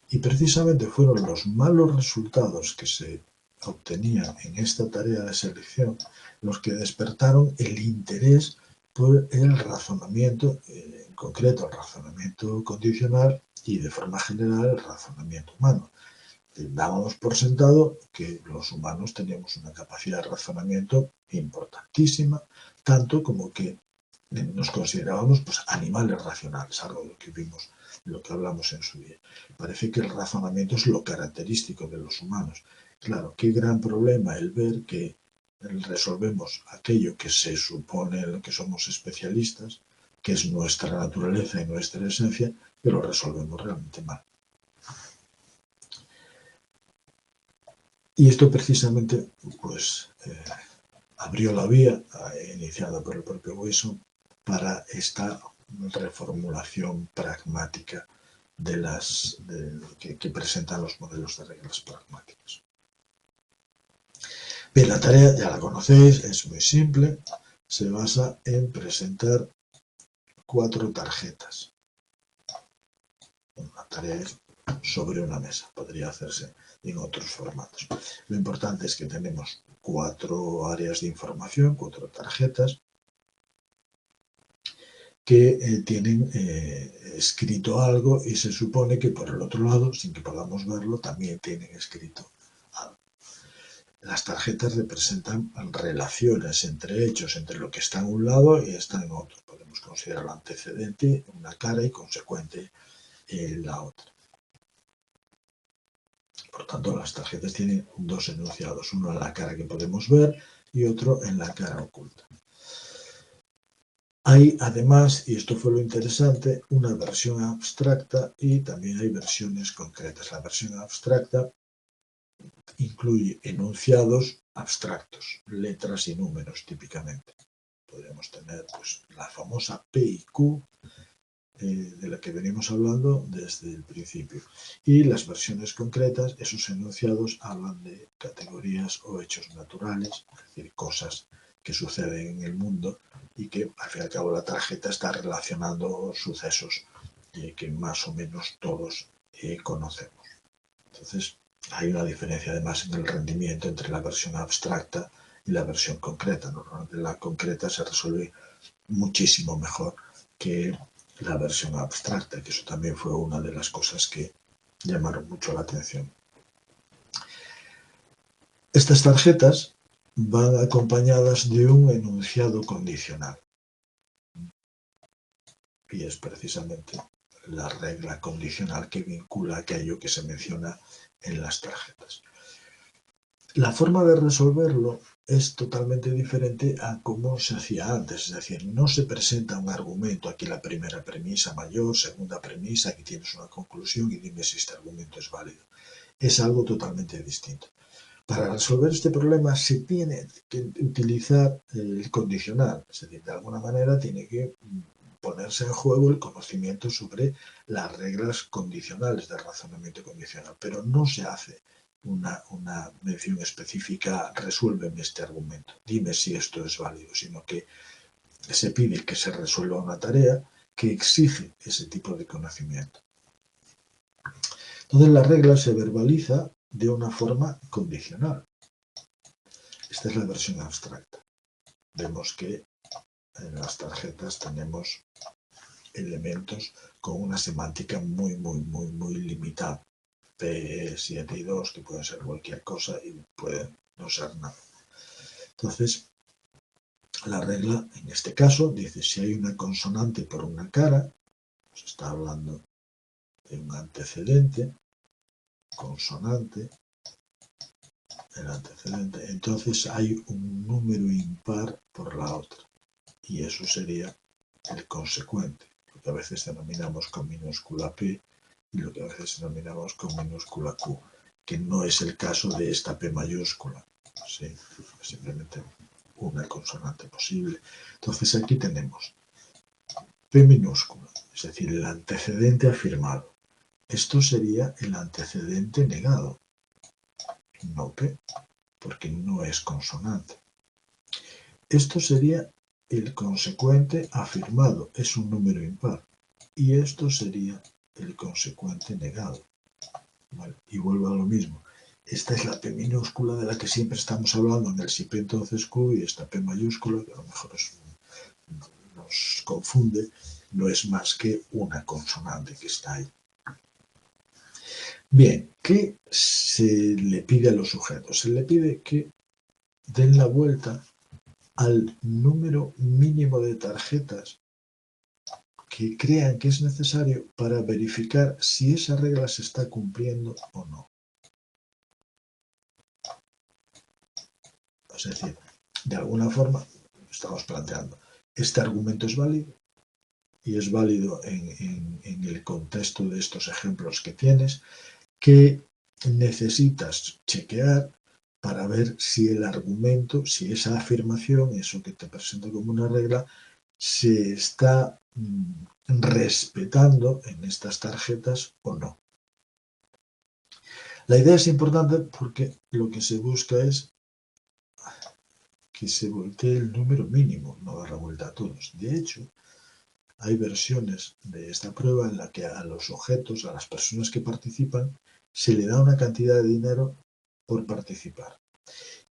Speaker 1: Y precisamente fueron los malos resultados que se obtenían en esta tarea de selección los que despertaron el interés por el razonamiento, en concreto el razonamiento condicional y de forma general el razonamiento humano. Dábamos por sentado que los humanos teníamos una capacidad de razonamiento importantísima, tanto como que nos considerábamos pues, animales racionales, algo de lo que vimos, de lo que hablamos en su día. Parece que el razonamiento es lo característico de los humanos. Claro, qué gran problema el ver que resolvemos aquello que se supone en lo que somos especialistas, que es nuestra naturaleza y nuestra esencia, pero lo resolvemos realmente mal. Y esto precisamente pues, abrió la vía, iniciada por el propio Wasson, para esta reformulación pragmática que presentan los modelos de reglas pragmáticas. Bien, la tarea ya la conocéis, es muy simple, se basa en presentar 4 tarjetas. Una tarea sobre una mesa, podría hacerse en otros formatos. Lo importante es que tenemos 4 áreas de información, 4 tarjetas, que tienen escrito algo y se supone que por el otro lado, sin que podamos verlo, también tienen escrito algo. Las tarjetas representan relaciones entre hechos, entre lo que está en un lado y está en otro. Podemos considerar el antecedente una cara y consecuente la otra. Por tanto, las tarjetas tienen 2 enunciados, uno en la cara que podemos ver y otro en la cara oculta. Hay además, y esto fue lo interesante, una versión abstracta y también hay versiones concretas. La versión abstracta incluye enunciados abstractos, letras y números típicamente. Podríamos tener pues, la famosa P y Q, de la que venimos hablando desde el principio. Y las versiones concretas, esos enunciados hablan de categorías o hechos naturales, es decir, cosas que suceden en el mundo y que al fin y al cabo la tarjeta está relacionando sucesos que más o menos todos conocemos. Entonces, hay una diferencia además en el rendimiento entre la versión abstracta y la versión concreta. Normalmente la concreta se resuelve muchísimo mejor que la versión abstracta, que eso también fue una de las cosas que llamaron mucho la atención. Estas tarjetas van acompañadas de un enunciado condicional. Y es precisamente la regla condicional que vincula aquello que se menciona en las tarjetas. La forma de resolverlo es totalmente diferente a cómo se hacía antes, es decir, no se presenta un argumento, aquí la primera premisa mayor, segunda premisa, aquí tienes una conclusión y dime si este argumento es válido. Es algo totalmente distinto. Para resolver este problema se tiene que utilizar el condicional, es decir, de alguna manera tiene que ponerse en juego el conocimiento sobre las reglas condicionales del razonamiento condicional, pero no se hace una mención específica, resuélveme este argumento, dime si esto es válido, sino que se pide que se resuelva una tarea que exige ese tipo de conocimiento. Entonces la regla se verbaliza de una forma condicional. Esta es la versión abstracta. Vemos que en las tarjetas tenemos elementos con una semántica muy limitada. P, 7 y 2, que pueden ser cualquier cosa y pueden no ser nada. Entonces, la regla, en este caso, dice si hay una consonante por una cara, se está hablando de un antecedente, consonante, el antecedente, entonces hay un número impar por la otra, y eso sería el consecuente, lo que a veces denominamos con minúscula P y lo que a veces denominamos con minúscula Q, que no es el caso de esta P mayúscula, ¿sí? Simplemente una consonante posible. Entonces aquí tenemos P minúscula, es decir, el antecedente afirmado. Esto sería el antecedente negado, no P, porque no es consonante. Esto sería el consecuente afirmado, es un número impar. Y esto sería el consecuente negado. ¿Vale? Y vuelvo a lo mismo. Esta es la P minúscula de la que siempre estamos hablando en el si P entonces Q, y esta P mayúscula, que a lo mejor nos confunde, no es más que una consonante que está ahí. Bien, ¿qué se le pide a los sujetos? Se le pide que den la vuelta al número mínimo de tarjetas que crean que es necesario para verificar si esa regla se está cumpliendo o no. Es decir, de alguna forma estamos planteando, este argumento es válido y es válido en el contexto de estos ejemplos que tienes, que necesitas chequear para ver si el argumento, si esa afirmación, eso que te presento como una regla, se está respetando en estas tarjetas o no. La idea es importante porque lo que se busca es que se voltee el número mínimo, no dar la vuelta a todos. De hecho, hay versiones de esta prueba en la que a los objetos, a las personas que participan, se le da una cantidad de dinero por participar.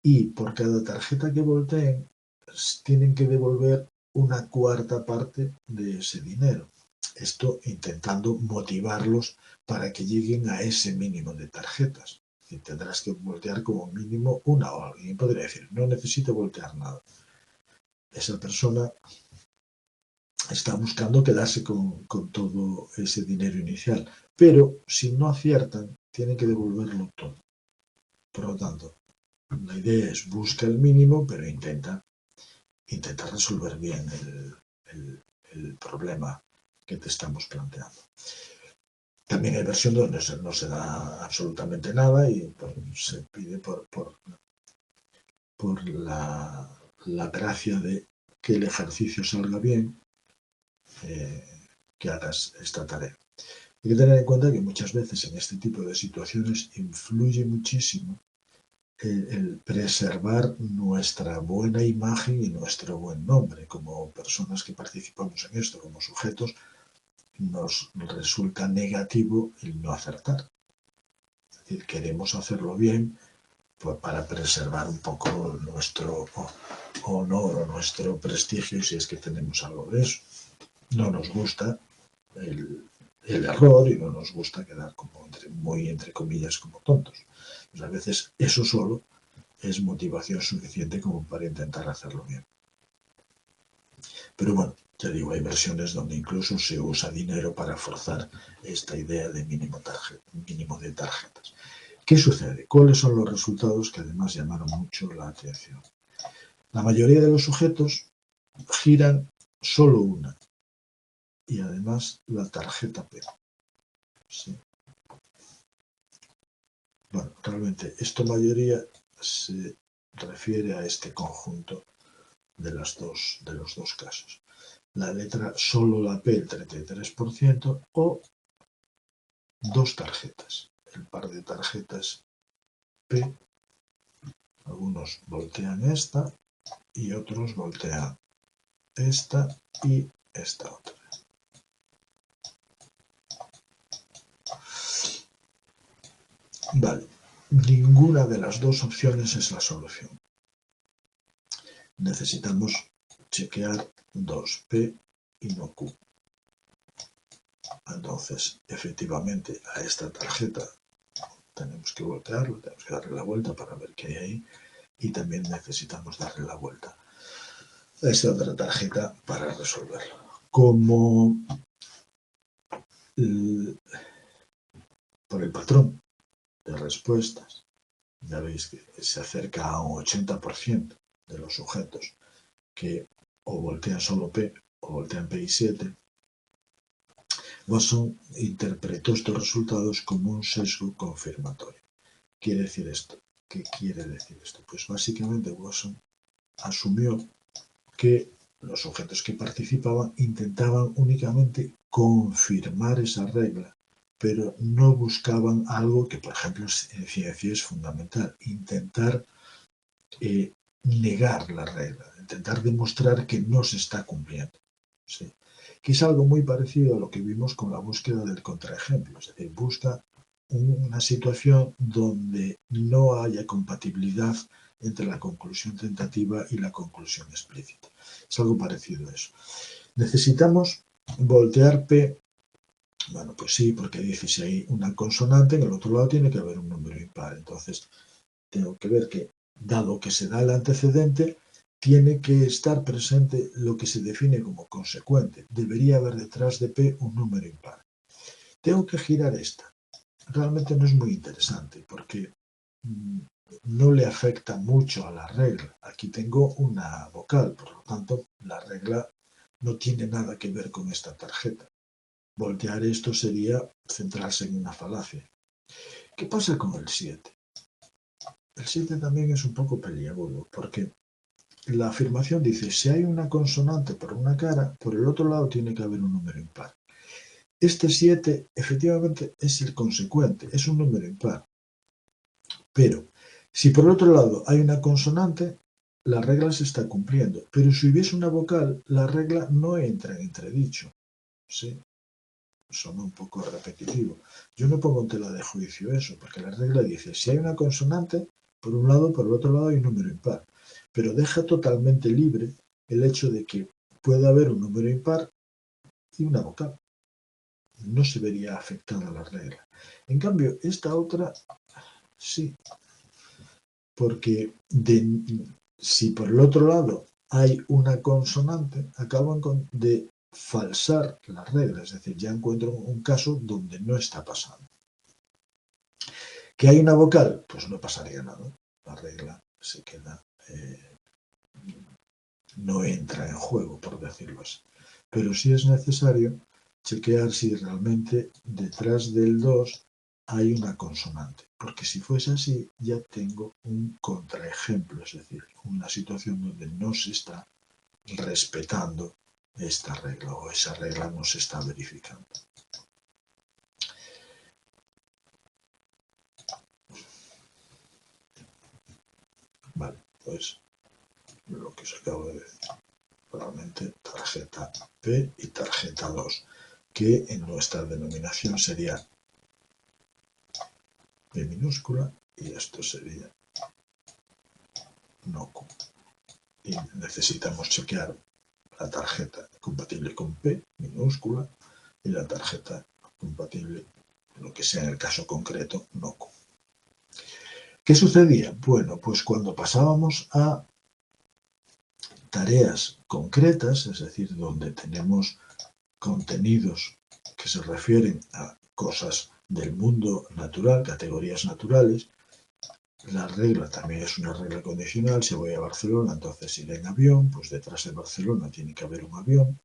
Speaker 1: Y por cada tarjeta que volteen, tienen que devolver una cuarta parte de ese dinero. Esto intentando motivarlos para que lleguen a ese mínimo de tarjetas. Y tendrás que voltear como mínimo una, o alguien podría decir, no necesito voltear nada. Esa persona está buscando quedarse con todo ese dinero inicial. Pero si no aciertan, tienen que devolverlo todo. Por lo tanto, la idea es busca el mínimo, pero intenta resolver bien el problema que te estamos planteando. También hay versiones donde no se da absolutamente nada y pues, se pide por la gracia de que el ejercicio salga bien, que hagas esta tarea. Hay que tener en cuenta que muchas veces en este tipo de situaciones influye muchísimo el preservar nuestra buena imagen y nuestro buen nombre. Como personas que participamos en esto, como sujetos, nos resulta negativo el no acertar. Es decir, queremos hacerlo bien pues, para preservar un poco nuestro honor o nuestro prestigio, si es que tenemos algo de eso. No nos gusta el error y no nos gusta quedar como muy entre comillas como tontos. Pues a veces eso solo es motivación suficiente como para intentar hacerlo bien. Pero bueno, Ya digo, hay versiones donde incluso se usa dinero para forzar esta idea de mínimo de tarjetas. ¿Qué sucede? ¿Cuáles son los resultados que además llamaron mucho la atención? La mayoría de los sujetos giran solo una y además la tarjeta P. ¿Sí? Bueno, realmente esta mayoría se refiere a este conjunto de los dos casos. La letra solo la P, el 33%, o dos tarjetas. El par de tarjetas P, algunos voltean esta y otros voltean esta y esta otra. Vale, ninguna de las dos opciones es la solución. Necesitamos chequear 2P y no Q. Entonces, efectivamente, a esta tarjeta tenemos que voltearla, tenemos que darle la vuelta para ver qué hay ahí, y también necesitamos darle la vuelta a esta otra tarjeta para resolverlo. Como por el patrón de respuestas, ya veis que se acerca a un 80% de los sujetos que o voltean solo P o voltean P y 7, Watson interpretó estos resultados como un sesgo confirmatorio. ¿Quiere decir esto? ¿Qué quiere decir esto? Pues básicamente Watson asumió que los sujetos que participaban intentaban únicamente confirmar esa regla, pero no buscaban algo que, por ejemplo, en ciencia es fundamental, intentar negar la regla, intentar demostrar que no se está cumpliendo. ¿Sí? Que es algo muy parecido a lo que vimos con la búsqueda del contraejemplo, es decir, busca una situación donde no haya compatibilidad entre la conclusión tentativa y la conclusión explícita. Es algo parecido a eso. Necesitamos voltear P. Bueno, pues sí, porque dice si hay una consonante, en el otro lado tiene que haber un número impar. Entonces, tengo que ver que, dado que se da el antecedente, tiene que estar presente lo que se define como consecuente. Debería haber detrás de P un número impar. Tengo que girar esta. Realmente no es muy interesante porque no le afecta mucho a la regla. Aquí tengo una vocal, por lo tanto, la regla no tiene nada que ver con esta tarjeta. Voltear esto sería centrarse en una falacia. ¿Qué pasa con el 7? El 7 también es un poco peliagudo, porque la afirmación dice, si hay una consonante por una cara, por el otro lado tiene que haber un número impar. Este 7 efectivamente es el consecuente, es un número impar. Pero si por otro lado hay una consonante, la regla se está cumpliendo. Pero si hubiese una vocal, la regla no entra en entredicho. ¿Sí? Suena un poco repetitivo. Yo no pongo en tela de juicio eso, porque la regla dice, si hay una consonante, por un lado, por el otro lado hay un número impar. Pero deja totalmente libre el hecho de que pueda haber un número impar y una vocal. No se vería afectada la regla. En cambio, esta otra, sí. Porque si por el otro lado hay una consonante, acaban de falsar la regla, es decir, ya encuentro un caso donde no está pasando. ¿Que hay una vocal? Pues no pasaría nada, la regla se queda, no entra en juego, por decirlo así. Pero sí es necesario chequear si realmente detrás del 2 hay una consonante, porque si fuese así ya tengo un contraejemplo, es decir, una situación donde no se está respetando esta regla o esa regla no se está verificando. Vale, pues lo que os acabo de decir, realmente tarjeta P y tarjeta 2, que en nuestra denominación sería P minúscula y esto sería no Q. Y necesitamos chequear la tarjeta compatible con P minúscula y la tarjeta compatible, lo que sea en el caso concreto, no Q. ¿Qué sucedía? Bueno, pues cuando pasábamos a tareas concretas, es decir, donde tenemos contenidos que se refieren a cosas del mundo natural, categorías naturales. La regla también es una regla condicional. Si voy a Barcelona, entonces iré en avión, pues detrás de Barcelona tiene que haber un avión.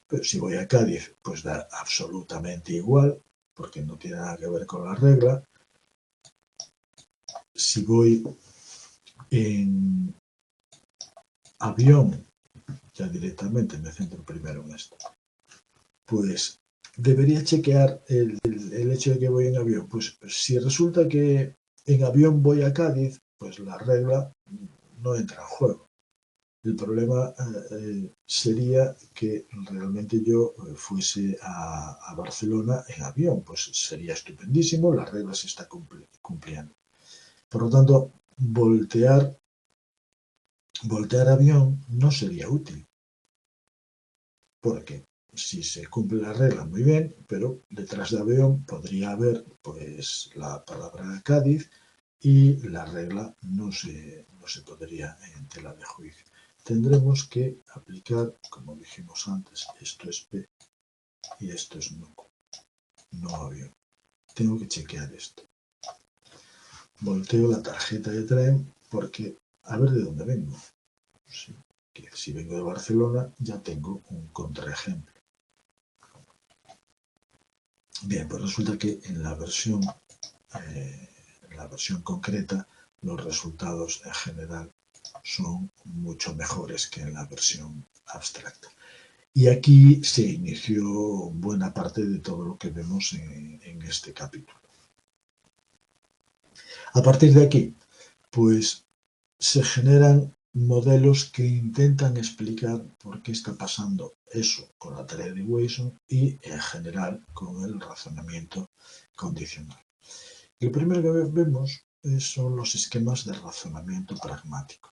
Speaker 1: Pero si voy a Cádiz, pues da absolutamente igual, porque no tiene nada que ver con la regla. Si voy en avión, ya directamente me centro primero en esto, pues debería chequear el hecho de que voy en avión. Pues si resulta que en avión voy a Cádiz, pues la regla no entra en juego. El problema sería que realmente yo fuese a Barcelona en avión, pues sería estupendísimo, la regla se está cumpliendo. Por lo tanto, voltear avión no sería útil, porque si se cumple la regla muy bien, pero detrás de avión podría haber pues la palabra Cádiz y la regla no se podría en tela de juicio. Tendremos que aplicar, como dijimos antes, esto es P y esto es no avión. Tengo que chequear esto. Volteo la tarjeta de tren porque a ver de dónde vengo. Sí, que si vengo de Barcelona ya tengo un contraejemplo. Bien, pues resulta que en la versión concreta los resultados en general son mucho mejores que en la versión abstracta. Y aquí se inició buena parte de todo lo que vemos en este capítulo. A partir de aquí, pues se generan modelos que intentan explicar por qué está pasando eso con la tarea de Wason y en general con el razonamiento condicional. Lo primero que vemos son los esquemas de razonamiento pragmático.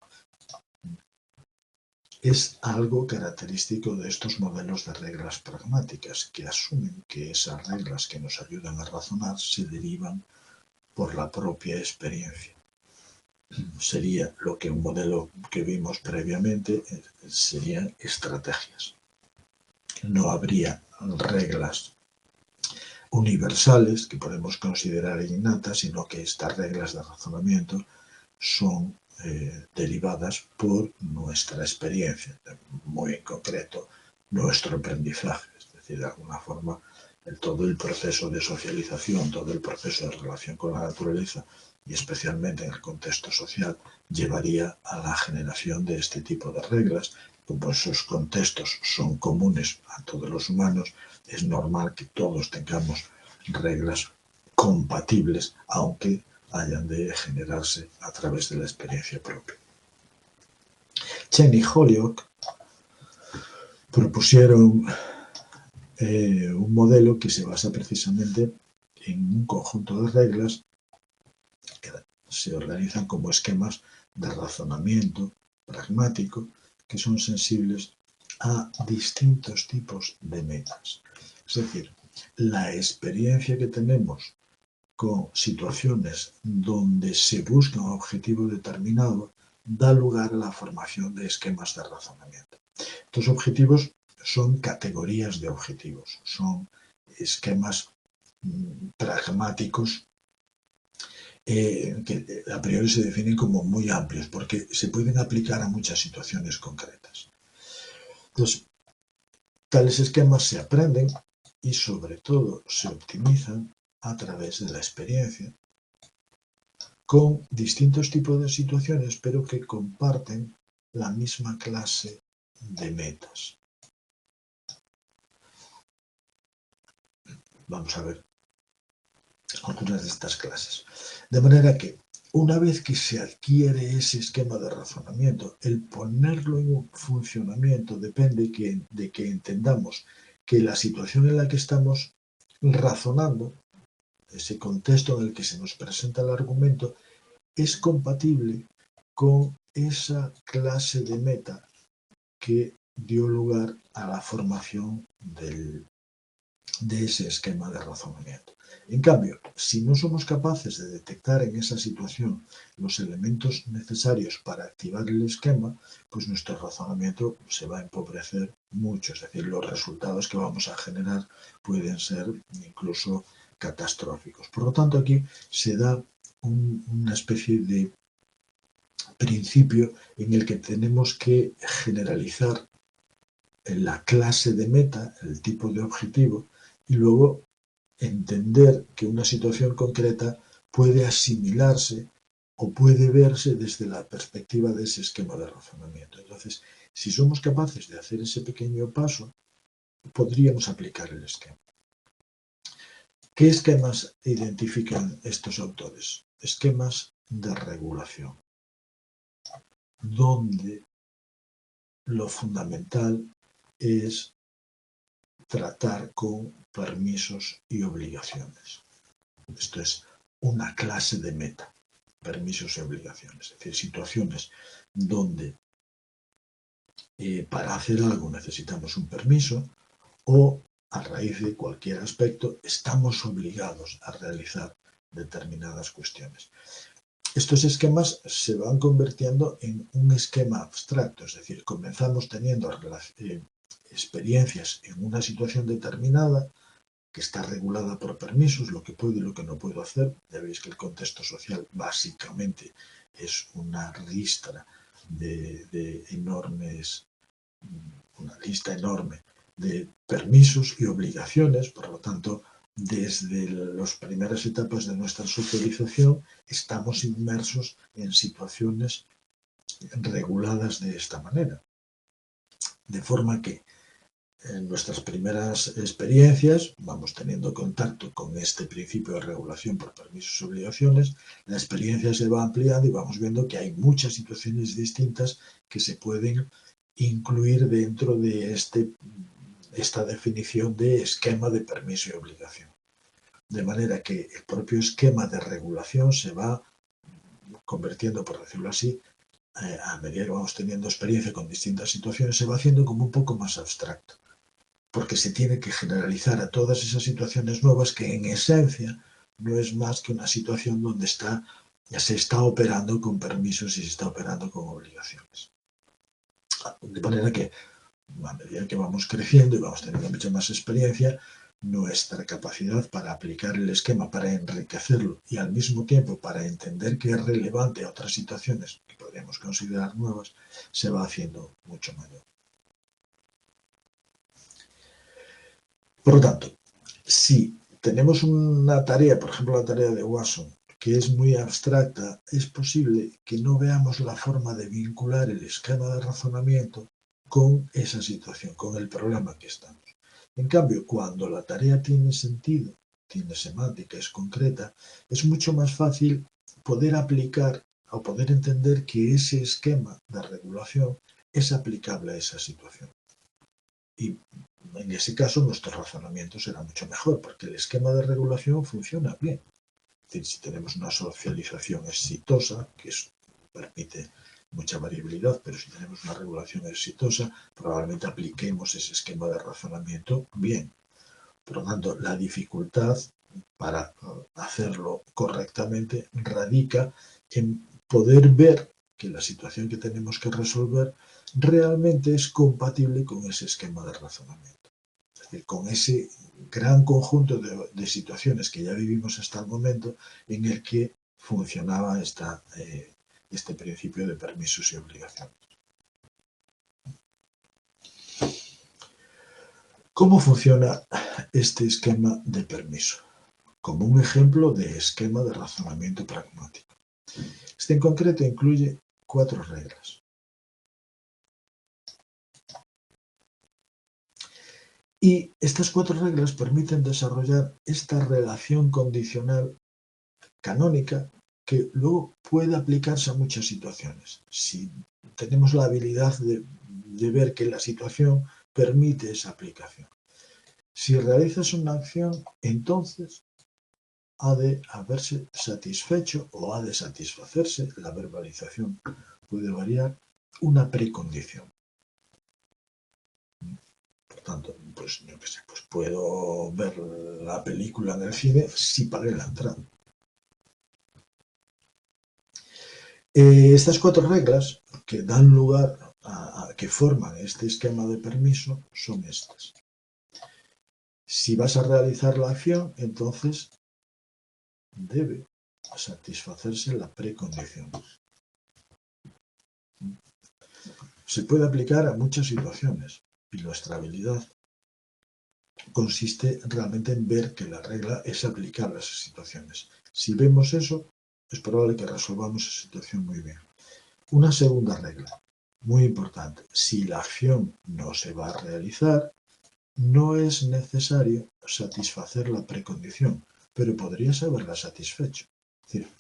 Speaker 1: Es algo característico de estos modelos de reglas pragmáticas, que asumen que esas reglas que nos ayudan a razonar se derivan por la propia experiencia. Sería lo que un modelo que vimos previamente serían estrategias. No habría reglas universales que podemos considerar innatas, sino que estas reglas de razonamiento son derivadas por nuestra experiencia, muy en concreto nuestro aprendizaje, es decir, de alguna forma todo el proceso de socialización, todo el proceso de relación con la naturaleza y especialmente en el contexto social llevaría a la generación de este tipo de reglas. Como esos contextos son comunes a todos los humanos, es normal que todos tengamos reglas compatibles, aunque hayan de generarse a través de la experiencia propia. Chen y Holyoake propusieron un modelo que se basa precisamente en un conjunto de reglas que se organizan como esquemas de razonamiento pragmático que son sensibles a distintos tipos de metas. Es decir, la experiencia que tenemos con situaciones donde se busca un objetivo determinado da lugar a la formación de esquemas de razonamiento. Estos objetivos son categorías de objetivos, son esquemas pragmáticos que a priori se definen como muy amplios porque se pueden aplicar a muchas situaciones concretas. Entonces, tales esquemas se aprenden y sobre todo se optimizan a través de la experiencia con distintos tipos de situaciones, pero que comparten la misma clase de metas. Vamos a ver algunas de estas clases. De manera que una vez que se adquiere ese esquema de razonamiento, el ponerlo en funcionamiento depende de que entendamos que la situación en la que estamos razonando, ese contexto en el que se nos presenta el argumento, es compatible con esa clase de meta que dio lugar a la formación del de ese esquema de razonamiento. En cambio, si no somos capaces de detectar en esa situación los elementos necesarios para activar el esquema, pues nuestro razonamiento se va a empobrecer mucho, es decir, los resultados que vamos a generar pueden ser incluso catastróficos. Por lo tanto, aquí se da una especie de principio en el que tenemos que generalizar la clase de meta, el tipo de objetivo, y luego entender que una situación concreta puede asimilarse o puede verse desde la perspectiva de ese esquema de razonamiento. Entonces, si somos capaces de hacer ese pequeño paso, podríamos aplicar el esquema. ¿Qué esquemas identifican estos autores? Esquemas de regulación, donde lo fundamental es tratar con permisos y obligaciones. Esto es una clase de meta, permisos y obligaciones, es decir, situaciones donde para hacer algo necesitamos un permiso o a raíz de cualquier aspecto estamos obligados a realizar determinadas cuestiones. Estos esquemas se van convirtiendo en un esquema abstracto, es decir, comenzamos teniendo experiencias en una situación determinada que está regulada por permisos, lo que puedo y lo que no puedo hacer. Ya veis que el contexto social básicamente es una ristra de enormes, una lista enorme de permisos y obligaciones, por lo tanto, desde las primeras etapas de nuestra socialización estamos inmersos en situaciones reguladas de esta manera. De forma que en nuestras primeras experiencias vamos teniendo contacto con este principio de regulación por permisos y obligaciones, la experiencia se va ampliando y vamos viendo que hay muchas situaciones distintas que se pueden incluir dentro de esta definición de esquema de permiso y obligación. De manera que el propio esquema de regulación se va convirtiendo, por decirlo así, a medida que vamos teniendo experiencia con distintas situaciones, se va haciendo como un poco más abstracto, porque se tiene que generalizar a todas esas situaciones nuevas que en esencia no es más que una situación donde se está operando con permisos y se está operando con obligaciones. De manera que a medida que vamos creciendo y vamos teniendo mucha más experiencia, nuestra capacidad para aplicar el esquema, para enriquecerlo y al mismo tiempo para entender que es relevante a otras situaciones que podríamos considerar nuevas, se va haciendo mucho mayor. Por lo tanto, si tenemos una tarea, por ejemplo la tarea de Watson, que es muy abstracta, es posible que no veamos la forma de vincular el esquema de razonamiento con esa situación, con el problema que estamos. En cambio, cuando la tarea tiene sentido, tiene semántica, es concreta, es mucho más fácil poder aplicar o poder entender que ese esquema de regulación es aplicable a esa situación. Y en ese caso nuestro razonamiento será mucho mejor, porque el esquema de regulación funciona bien. Es decir, si tenemos una socialización exitosa, que permite mucha variabilidad, pero si tenemos una regulación exitosa, probablemente apliquemos ese esquema de razonamiento bien. Por lo tanto, la dificultad para hacerlo correctamente radica en poder ver que la situación que tenemos que resolver realmente es compatible con ese esquema de razonamiento. Es decir, con ese gran conjunto de situaciones que ya vivimos hasta el momento en el que funcionaba este principio de permisos y obligaciones. ¿Cómo funciona este esquema de permiso? Como un ejemplo de esquema de razonamiento pragmático. Este en concreto incluye 4 reglas. Y estas 4 reglas permiten desarrollar esta relación condicional canónica que luego puede aplicarse a muchas situaciones. Si tenemos la habilidad de ver que la situación permite esa aplicación. Si realizas una acción, entonces ha de haberse satisfecho o ha de satisfacerse, la verbalización puede variar, una precondición. Por tanto, pues yo qué sé, pues puedo ver la película en el cine si pagué la entrada. Estas 4 reglas que dan lugar que forman este esquema de permiso son estas. Si vas a realizar la acción, entonces debe satisfacerse la precondición. Se puede aplicar a muchas situaciones y nuestra habilidad consiste realmente en ver que la regla es aplicable a esas situaciones. Si vemos eso, es probable que resolvamos esa situación muy bien. Una segunda regla, muy importante, si la acción no se va a realizar, no es necesario satisfacer la precondición, pero podrías haberla satisfecho. Es decir,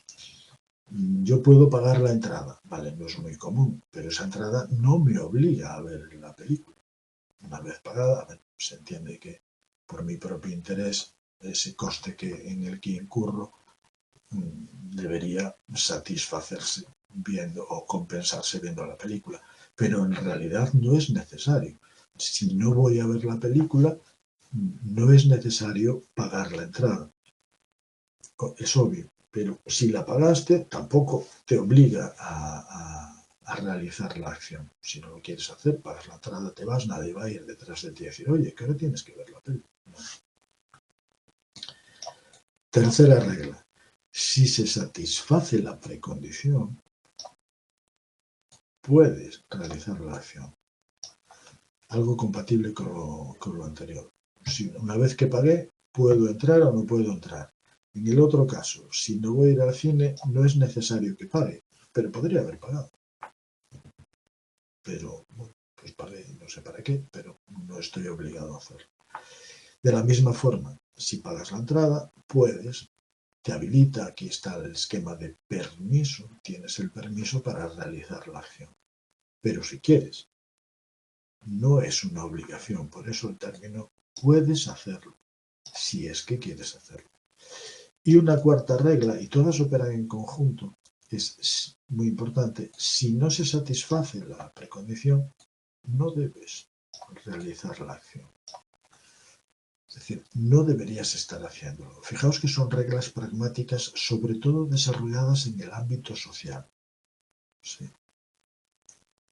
Speaker 1: yo puedo pagar la entrada, vale, no es muy común, pero esa entrada no me obliga a ver la película. Una vez pagada, se entiende que por mi propio interés, ese coste en el que incurro debería satisfacerse viendo o compensarse viendo la película. Pero en realidad no es necesario. Si no voy a ver la película, no es necesario pagar la entrada. Es obvio, pero si la pagaste, tampoco te obliga a realizar la acción. Si no lo quieres hacer, pagas la entrada, te vas, nadie va a ir detrás de ti y decir, oye, que ahora tienes que ver la película. No. Tercera regla. Si se satisface la precondición, puedes realizar la acción. Algo compatible con lo anterior. Si una vez que pagué, ¿puedo entrar o no puedo entrar? En el otro caso, si no voy a ir al cine, no es necesario que pague, pero podría haber pagado. Pero, bueno, pues pagué, no sé para qué, pero no estoy obligado a hacerlo. De la misma forma, si pagas la entrada, puedes, te habilita, aquí está el esquema de permiso, tienes el permiso para realizar la acción. Pero si quieres, no es una obligación, por eso el término puedes hacerlo, si es que quieres hacerlo. Y una cuarta regla, y todas operan en conjunto, es muy importante, si no se satisface la precondición, no debes realizar la acción. Es decir, no deberías estar haciéndolo. Fijaos que son reglas pragmáticas, sobre todo desarrolladas en el ámbito social. Sí.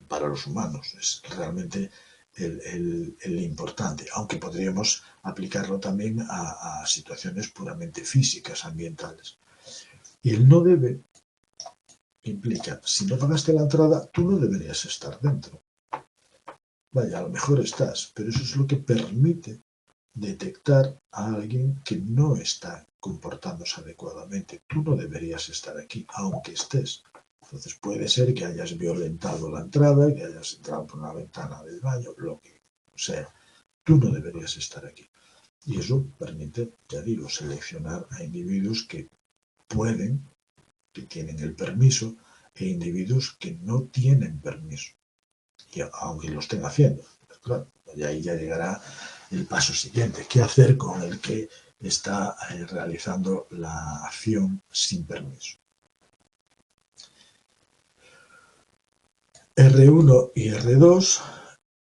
Speaker 1: Para los humanos es realmente el importante, aunque podríamos aplicarlo también a situaciones puramente físicas, ambientales. Y el no debe implica, si no pagaste la entrada, tú no deberías estar dentro. Vaya, a lo mejor estás, pero eso es lo que permite detectar a alguien que no está comportándose adecuadamente. Tú no deberías estar aquí, aunque estés. Entonces puede ser que hayas violentado la entrada, que hayas entrado por una ventana del baño, lo que sea. Tú no deberías estar aquí. Y eso permite, ya digo, seleccionar a individuos que pueden, que tienen el permiso, e individuos que no tienen permiso, y aunque lo estén haciendo. Claro, y ahí ya llegará el paso siguiente. ¿Qué hacer con el que está realizando la acción sin permiso? R1 y R2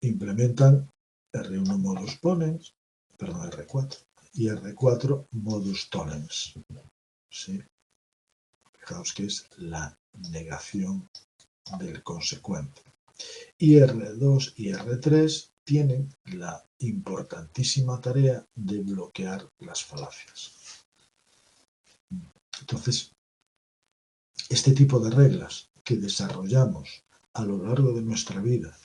Speaker 1: implementan R1 modus ponens, perdón, R4, y R4 modus tollens. ¿Sí? Fijaos que es la negación del consecuente. Y R2 y R3 tienen la importantísima tarea de bloquear las falacias. Entonces, este tipo de reglas que desarrollamos a lo largo de nuestra vida,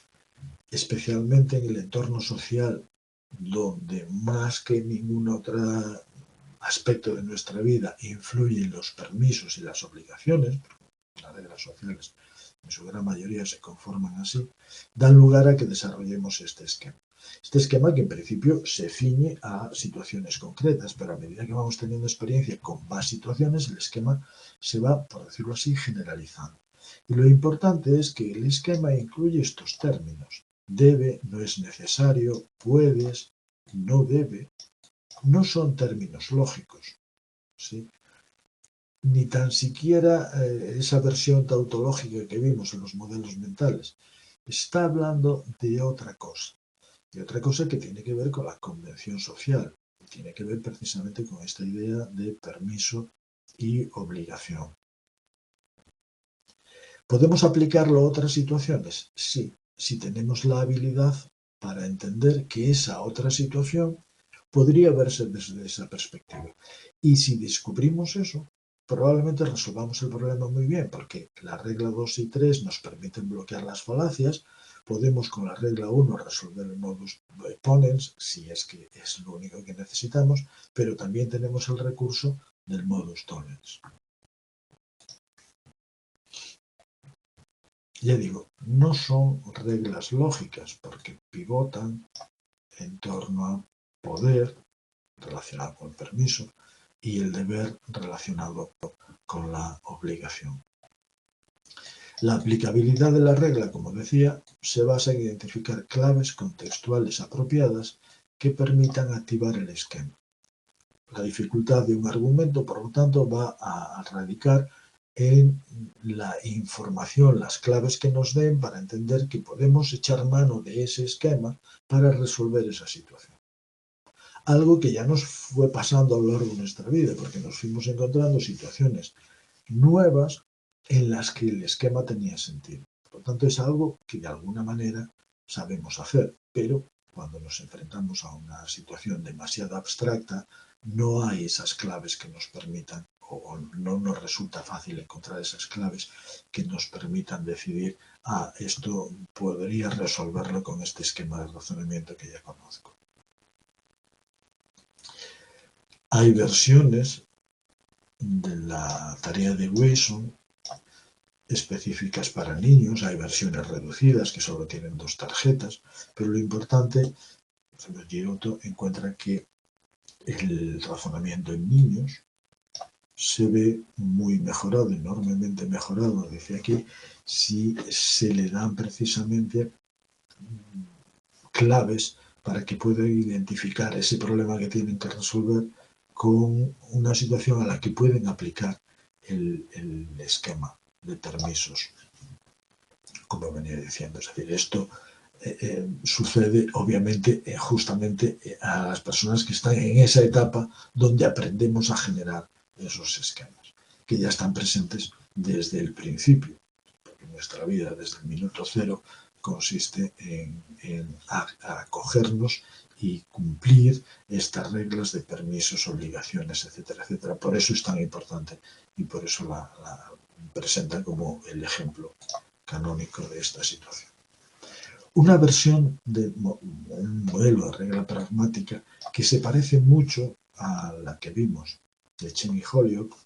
Speaker 1: especialmente en el entorno social, donde más que ningún otro aspecto de nuestra vida influyen los permisos y las obligaciones, las reglas sociales en su gran mayoría se conforman así, dan lugar a que desarrollemos este esquema. Este esquema que en principio se ciñe a situaciones concretas, pero a medida que vamos teniendo experiencia con más situaciones, el esquema se va, por decirlo así, generalizando. Y lo importante es que el esquema incluye estos términos. Debe, no es necesario, puedes, no debe. No son términos lógicos, ¿sí? Ni tan siquiera esa versión tautológica que vimos en los modelos mentales. Está hablando de otra cosa. y otra cosa que tiene que ver con la convención social, tiene que ver precisamente con esta idea de permiso y obligación. ¿Podemos aplicarlo a otras situaciones? Sí, si tenemos la habilidad para entender que esa otra situación podría verse desde esa perspectiva. Y si descubrimos eso, probablemente resolvamos el problema muy bien, porque la regla 2 y 3 nos permiten bloquear las falacias, podemos con la regla 1 resolver el modus ponens, si es que es lo único que necesitamos, pero también tenemos el recurso del modus tollens. Ya digo, no son reglas lógicas porque pivotan en torno a poder relacionado con el permiso y el deber relacionado con la obligación. La aplicabilidad de la regla, como decía, se basa en identificar claves contextuales apropiadas que permitan activar el esquema. La dificultad de un argumento, por lo tanto, va a radicar en la información, las claves que nos den para entender que podemos echar mano de ese esquema para resolver esa situación. Algo que ya nos fue pasando a lo largo de nuestra vida, porque nos fuimos encontrando situaciones nuevas en las que el esquema tenía sentido. Por lo tanto, es algo que de alguna manera sabemos hacer, pero cuando nos enfrentamos a una situación demasiado abstracta, no hay esas claves que nos permitan, o no nos resulta fácil encontrar esas claves que nos permitan decidir, esto podría resolverlo con este esquema de razonamiento que ya conozco. Hay versiones de la tarea de Wilson específicas para niños, hay versiones reducidas que solo tienen 2 tarjetas, pero lo importante, Giotto encuentra que el razonamiento en niños se ve muy mejorado, enormemente mejorado, dice aquí, si se le dan precisamente claves para que puedan identificar ese problema que tienen que resolver con una situación a la que pueden aplicar el esquema de permisos, como venía diciendo. Es decir, esto sucede obviamente justamente a las personas que están en esa etapa donde aprendemos a generar esos esquemas, que ya están presentes desde el principio, porque nuestra vida desde el minuto cero consiste en acogernos y cumplir estas reglas de permisos, obligaciones, etcétera, etcétera. Por eso es tan importante y por eso la presentan como el ejemplo canónico de esta situación. Una versión de un modelo de regla pragmática que se parece mucho a la que vimos de Chen y Holyoake,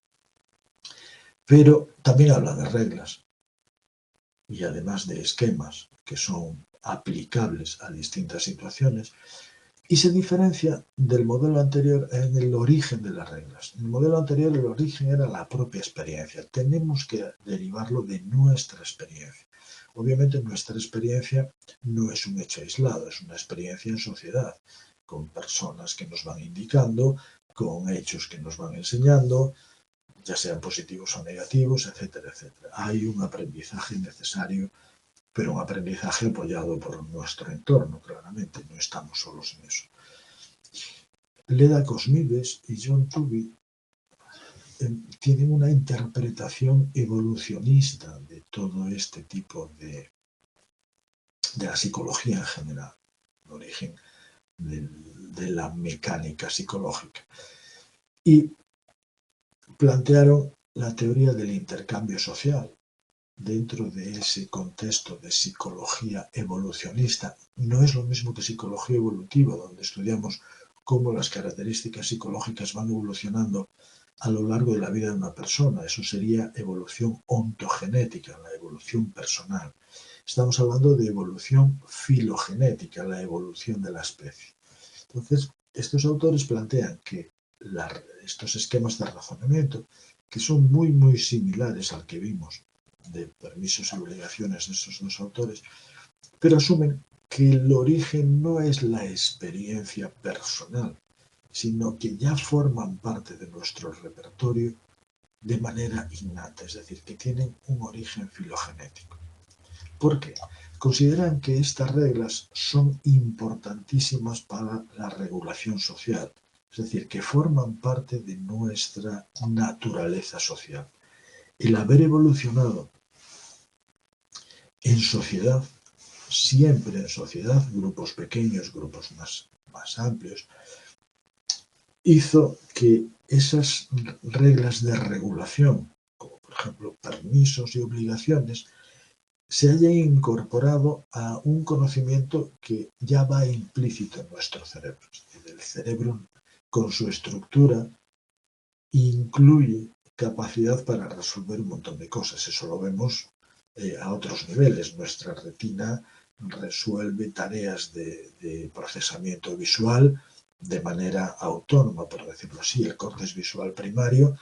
Speaker 1: pero también habla de reglas y además de esquemas que son aplicables a distintas situaciones, y se diferencia del modelo anterior en el origen de las reglas. En el modelo anterior el origen era la propia experiencia. Tenemos que derivarlo de nuestra experiencia. Obviamente nuestra experiencia no es un hecho aislado, es una experiencia en sociedad, con personas que nos van indicando, con hechos que nos van enseñando, ya sean positivos o negativos, etcétera, etcétera. Hay un aprendizaje necesario, pero un aprendizaje apoyado por nuestro entorno, claramente, no estamos solos en eso. Leda Cosmides y John Tooby tienen una interpretación evolucionista de todo este tipo de la psicología en general, el origen de la mecánica psicológica. Y plantearon la teoría del intercambio social dentro de ese contexto de psicología evolucionista. No es lo mismo que psicología evolutiva, donde estudiamos cómo las características psicológicas van evolucionando a lo largo de la vida de una persona. Eso sería evolución ontogenética, la evolución personal. Estamos hablando de evolución filogenética, la evolución de la especie. Entonces, estos autores plantean que estos esquemas de razonamiento, que son muy, muy similares al que vimos de permisos y obligaciones de estos dos autores, pero asumen que el origen no es la experiencia personal, sino que ya forman parte de nuestro repertorio de manera innata, es decir, que tienen un origen filogenético. ¿Por qué? consideran que estas reglas son importantísimas para la regulación social, es decir, que forman parte de nuestra naturaleza social. El haber evolucionado en sociedad, siempre en sociedad, grupos pequeños, grupos más amplios, hizo que esas reglas de regulación, como por ejemplo permisos y obligaciones, se hayan incorporado a un conocimiento que ya va implícito en nuestro cerebro. Es decir, el cerebro, con su estructura, incluye capacidad para resolver un montón de cosas. Eso lo vemos a otros niveles. Nuestra retina resuelve tareas de procesamiento visual de manera autónoma, por decirlo así. El córtex visual primario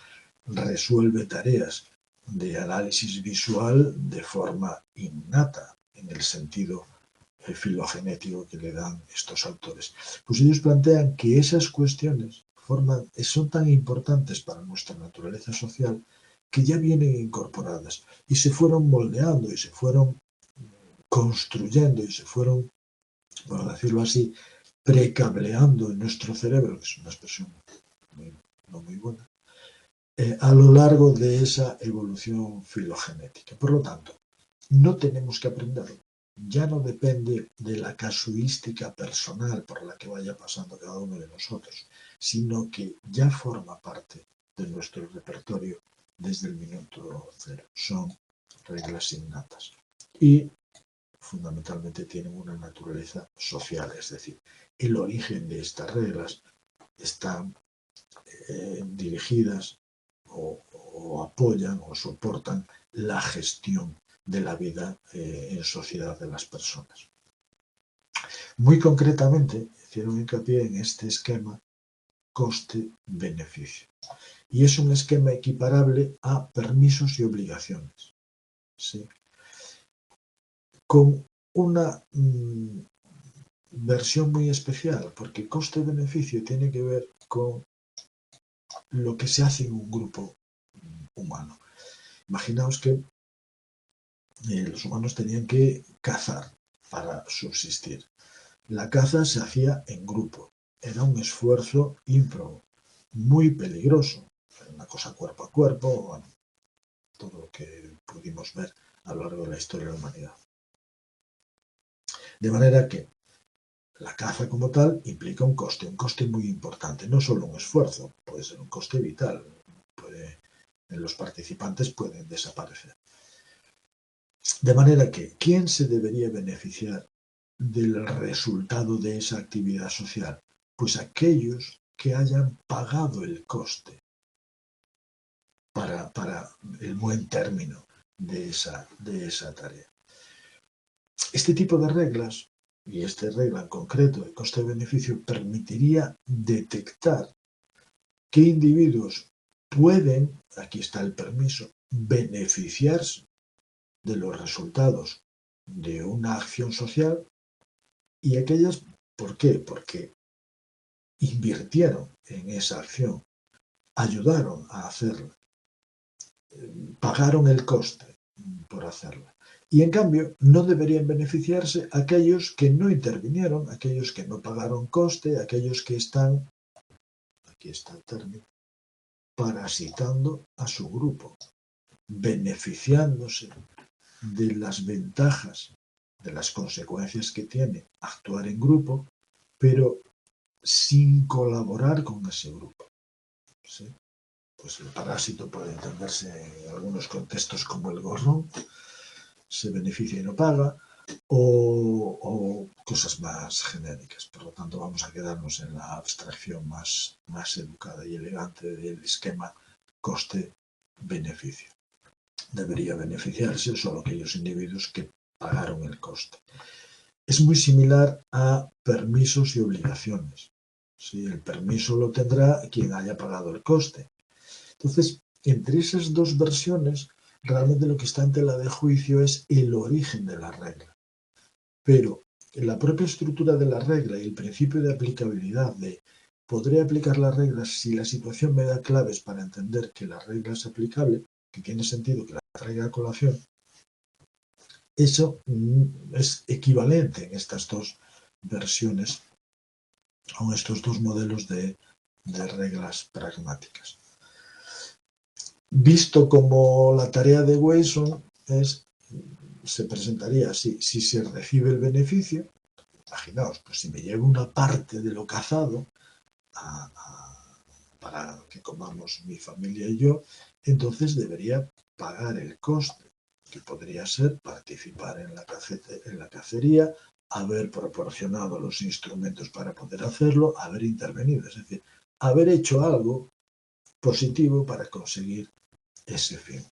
Speaker 1: resuelve tareas de análisis visual de forma innata, en el sentido filogenético que le dan estos autores. Pues ellos plantean que esas cuestiones son tan importantes para nuestra naturaleza social que ya vienen incorporadas y se fueron moldeando y se fueron construyendo y se fueron, por decirlo así, precableando en nuestro cerebro, que es una expresión no muy buena, a lo largo de esa evolución filogenética. Por lo tanto, no tenemos que aprenderlo. Ya no depende de la casuística personal por la que vaya pasando cada uno de nosotros, sino que ya forma parte de nuestro repertorio desde el minuto cero. Son reglas innatas y fundamentalmente tienen una naturaleza social, es decir, el origen de estas reglas están dirigidas o apoyan o soportan la gestión de la vida en sociedad de las personas. Muy concretamente, hicieron hincapié en este esquema coste-beneficio. Y es un esquema equiparable a permisos y obligaciones, ¿sí? Con una versión muy especial, porque coste-beneficio tiene que ver con lo que se hace en un grupo humano. Imaginaos que los humanos tenían que cazar para subsistir. La caza se hacía en grupo. Era un esfuerzo ímprobo, muy peligroso. Era una cosa cuerpo a cuerpo, bueno, todo lo que pudimos ver a lo largo de la historia de la humanidad. De manera que la caza como tal implica un coste muy importante, no solo un esfuerzo, puede ser un coste vital. Los participantes pueden desaparecer. De manera que, ¿quién se debería beneficiar del resultado de esa actividad social? Pues aquellos que hayan pagado el coste para el buen término de esa tarea. Este tipo de reglas, y esta regla en concreto de coste-beneficio, permitiría detectar qué individuos pueden, aquí está el permiso, beneficiarse de los resultados de una acción social y aquellas, ¿por qué? Porque invirtieron en esa acción, ayudaron a hacerla, pagaron el coste por hacerla. Y en cambio, no deberían beneficiarse aquellos que no intervinieron, aquellos que no pagaron coste, aquellos que están, aquí está el término, parasitando a su grupo, beneficiándose de las ventajas, de las consecuencias que tiene actuar en grupo, pero sin colaborar con ese grupo, ¿sí? Pues el parásito puede entenderse en algunos contextos como el gorrón, se beneficia y no paga, o cosas más genéricas. Por lo tanto, vamos a quedarnos en la abstracción más educada y elegante del esquema coste-beneficio. Debería beneficiarse solo aquellos individuos que pagaron el coste. Es muy similar a permisos y obligaciones. ¿Sí? El permiso lo tendrá quien haya pagado el coste. Entonces, entre esas dos versiones, realmente lo que está en tela de juicio es el origen de la regla. Pero la propia estructura de la regla y el principio de aplicabilidad de podré aplicar las reglas si la situación me da claves para entender que la regla es aplicable, que tiene sentido que la traiga a colación, Eso es equivalente en estas dos versiones, o en estos dos modelos de reglas pragmáticas. Visto como la tarea de Wason se presentaría así: si se recibe el beneficio, imaginaos, pues si me llevo una parte de lo cazado para que comamos mi familia y yo, entonces debería pagar el coste, que podría ser participar en la cacería, haber proporcionado los instrumentos para poder hacerlo, haber intervenido, es decir, haber hecho algo positivo para conseguir ese fin.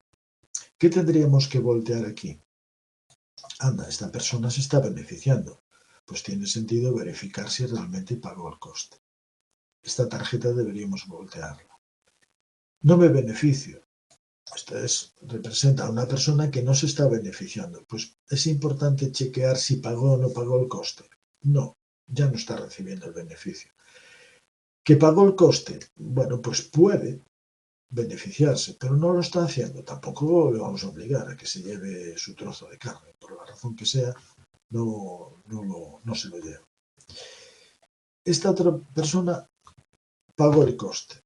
Speaker 1: ¿Qué tendríamos que voltear aquí? Anda, esta persona se está beneficiando. Pues tiene sentido verificar si realmente pagó el coste. Esta tarjeta deberíamos voltearla. No me beneficio. Esto representa a una persona que no se está beneficiando. Pues es importante chequear si pagó o no pagó el coste. No, ya no está recibiendo el beneficio. ¿Que pagó el coste? Bueno, pues puede beneficiarse, pero no lo está haciendo. Tampoco le vamos a obligar a que se lleve su trozo de carne. Por la razón que sea, no se lo lleva. Esta otra persona pagó el coste.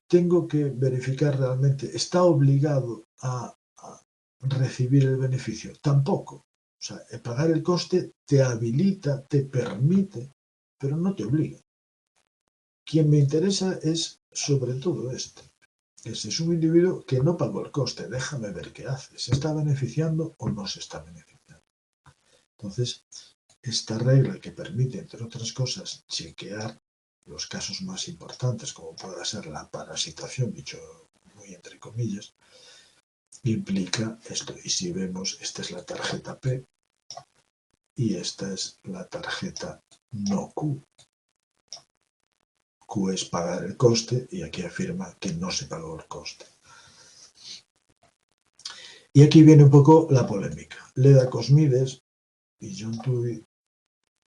Speaker 1: Tengo que verificar realmente, ¿está obligado a recibir el beneficio? Tampoco. O sea, pagar el coste te habilita, te permite, pero no te obliga. Quien me interesa es sobre todo este. Ese es un individuo que no pagó el coste. Déjame ver qué hace. ¿Se está beneficiando o no se está beneficiando? Entonces, esta regla que permite, entre otras cosas, chequear los casos más importantes, como pueda ser la parasitación, dicho muy entre comillas, implica esto. Y si vemos, esta es la tarjeta P y esta es la tarjeta no Q. Q es pagar el coste y aquí afirma que no se pagó el coste. Y aquí viene un poco la polémica. Leda Cosmides y John Tooby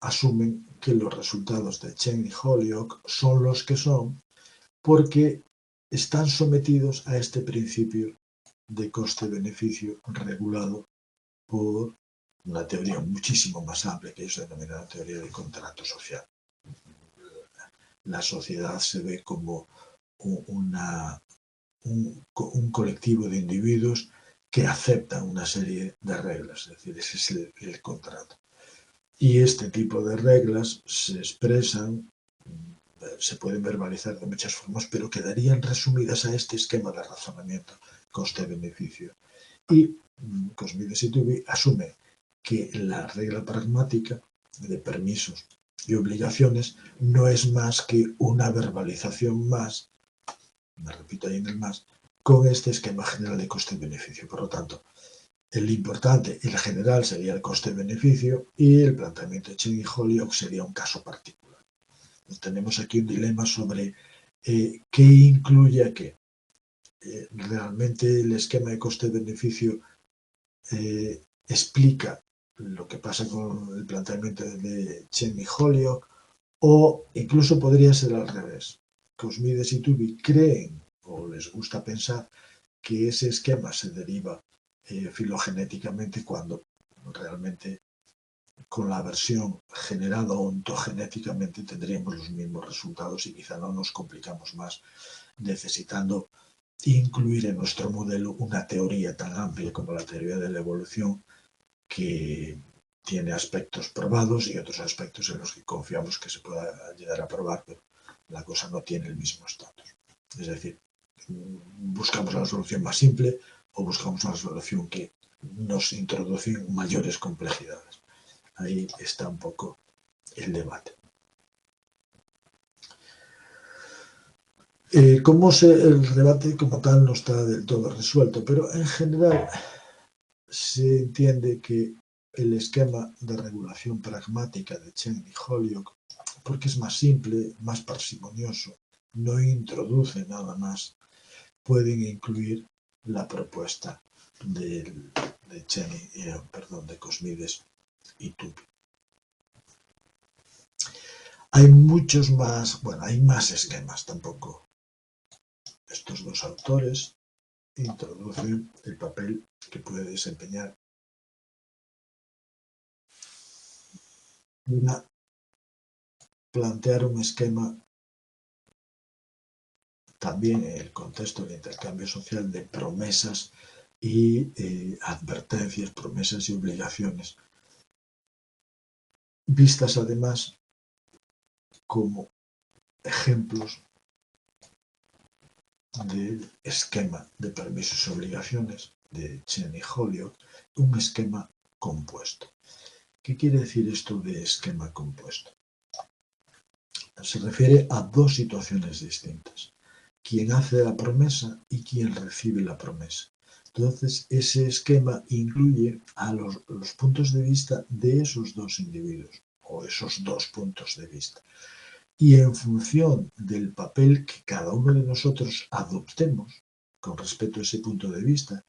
Speaker 1: asumen que los resultados de Chen y Holyoake son los que son porque están sometidos a este principio de coste-beneficio regulado por una teoría muchísimo más amplia que ellos denominan la teoría del contrato social. La sociedad se ve como un colectivo de individuos que aceptan una serie de reglas, es decir, ese es el contrato. Y este tipo de reglas se expresan, se pueden verbalizar de muchas formas, pero quedarían resumidas a este esquema de razonamiento coste-beneficio. Y Cosmides y Tooby asume que la regla pragmática de permisos y obligaciones no es más que una verbalización más, me repito ahí en el más, con este esquema general de coste-beneficio. Por lo tanto, el importante, el general, sería el coste-beneficio y el planteamiento de Chen y Holyoake sería un caso particular. Entonces, tenemos aquí un dilema sobre qué incluye a qué. Realmente el esquema de coste-beneficio explica lo que pasa con el planteamiento de Chen y Holyoake, o incluso podría ser al revés. Cosmides y Tooby creen, o les gusta pensar, que ese esquema se deriva filogenéticamente cuando realmente con la versión generada ontogenéticamente tendríamos los mismos resultados y quizá no nos complicamos más necesitando incluir en nuestro modelo una teoría tan amplia como la teoría de la evolución, que tiene aspectos probados y otros aspectos en los que confiamos que se pueda llegar a probar, pero la cosa no tiene el mismo estatus. Es decir, buscamos la solución más simple o buscamos una solución que nos introduce en mayores complejidades. Ahí está un poco el debate. El debate como tal no está del todo resuelto, pero en general se entiende que el esquema de regulación pragmática de Chen y Holyoake, porque es más simple, más parsimonioso, no introduce nada más, pueden incluir la propuesta de Cosmides y Tooby. Hay muchos más, hay más esquemas tampoco. Estos dos autores introducen el papel que puede desempeñar plantear un esquema también en el contexto del intercambio social de promesas y advertencias, promesas y obligaciones, vistas además como ejemplos del esquema de permisos y obligaciones de Chen y Holyoake, un esquema compuesto. ¿Qué quiere decir esto de esquema compuesto? Se refiere a dos situaciones distintas: quien hace la promesa y quien recibe la promesa. Entonces, ese esquema incluye a los puntos de vista de esos dos individuos o esos dos puntos de vista. Y en función del papel que cada uno de nosotros adoptemos con respecto a ese punto de vista,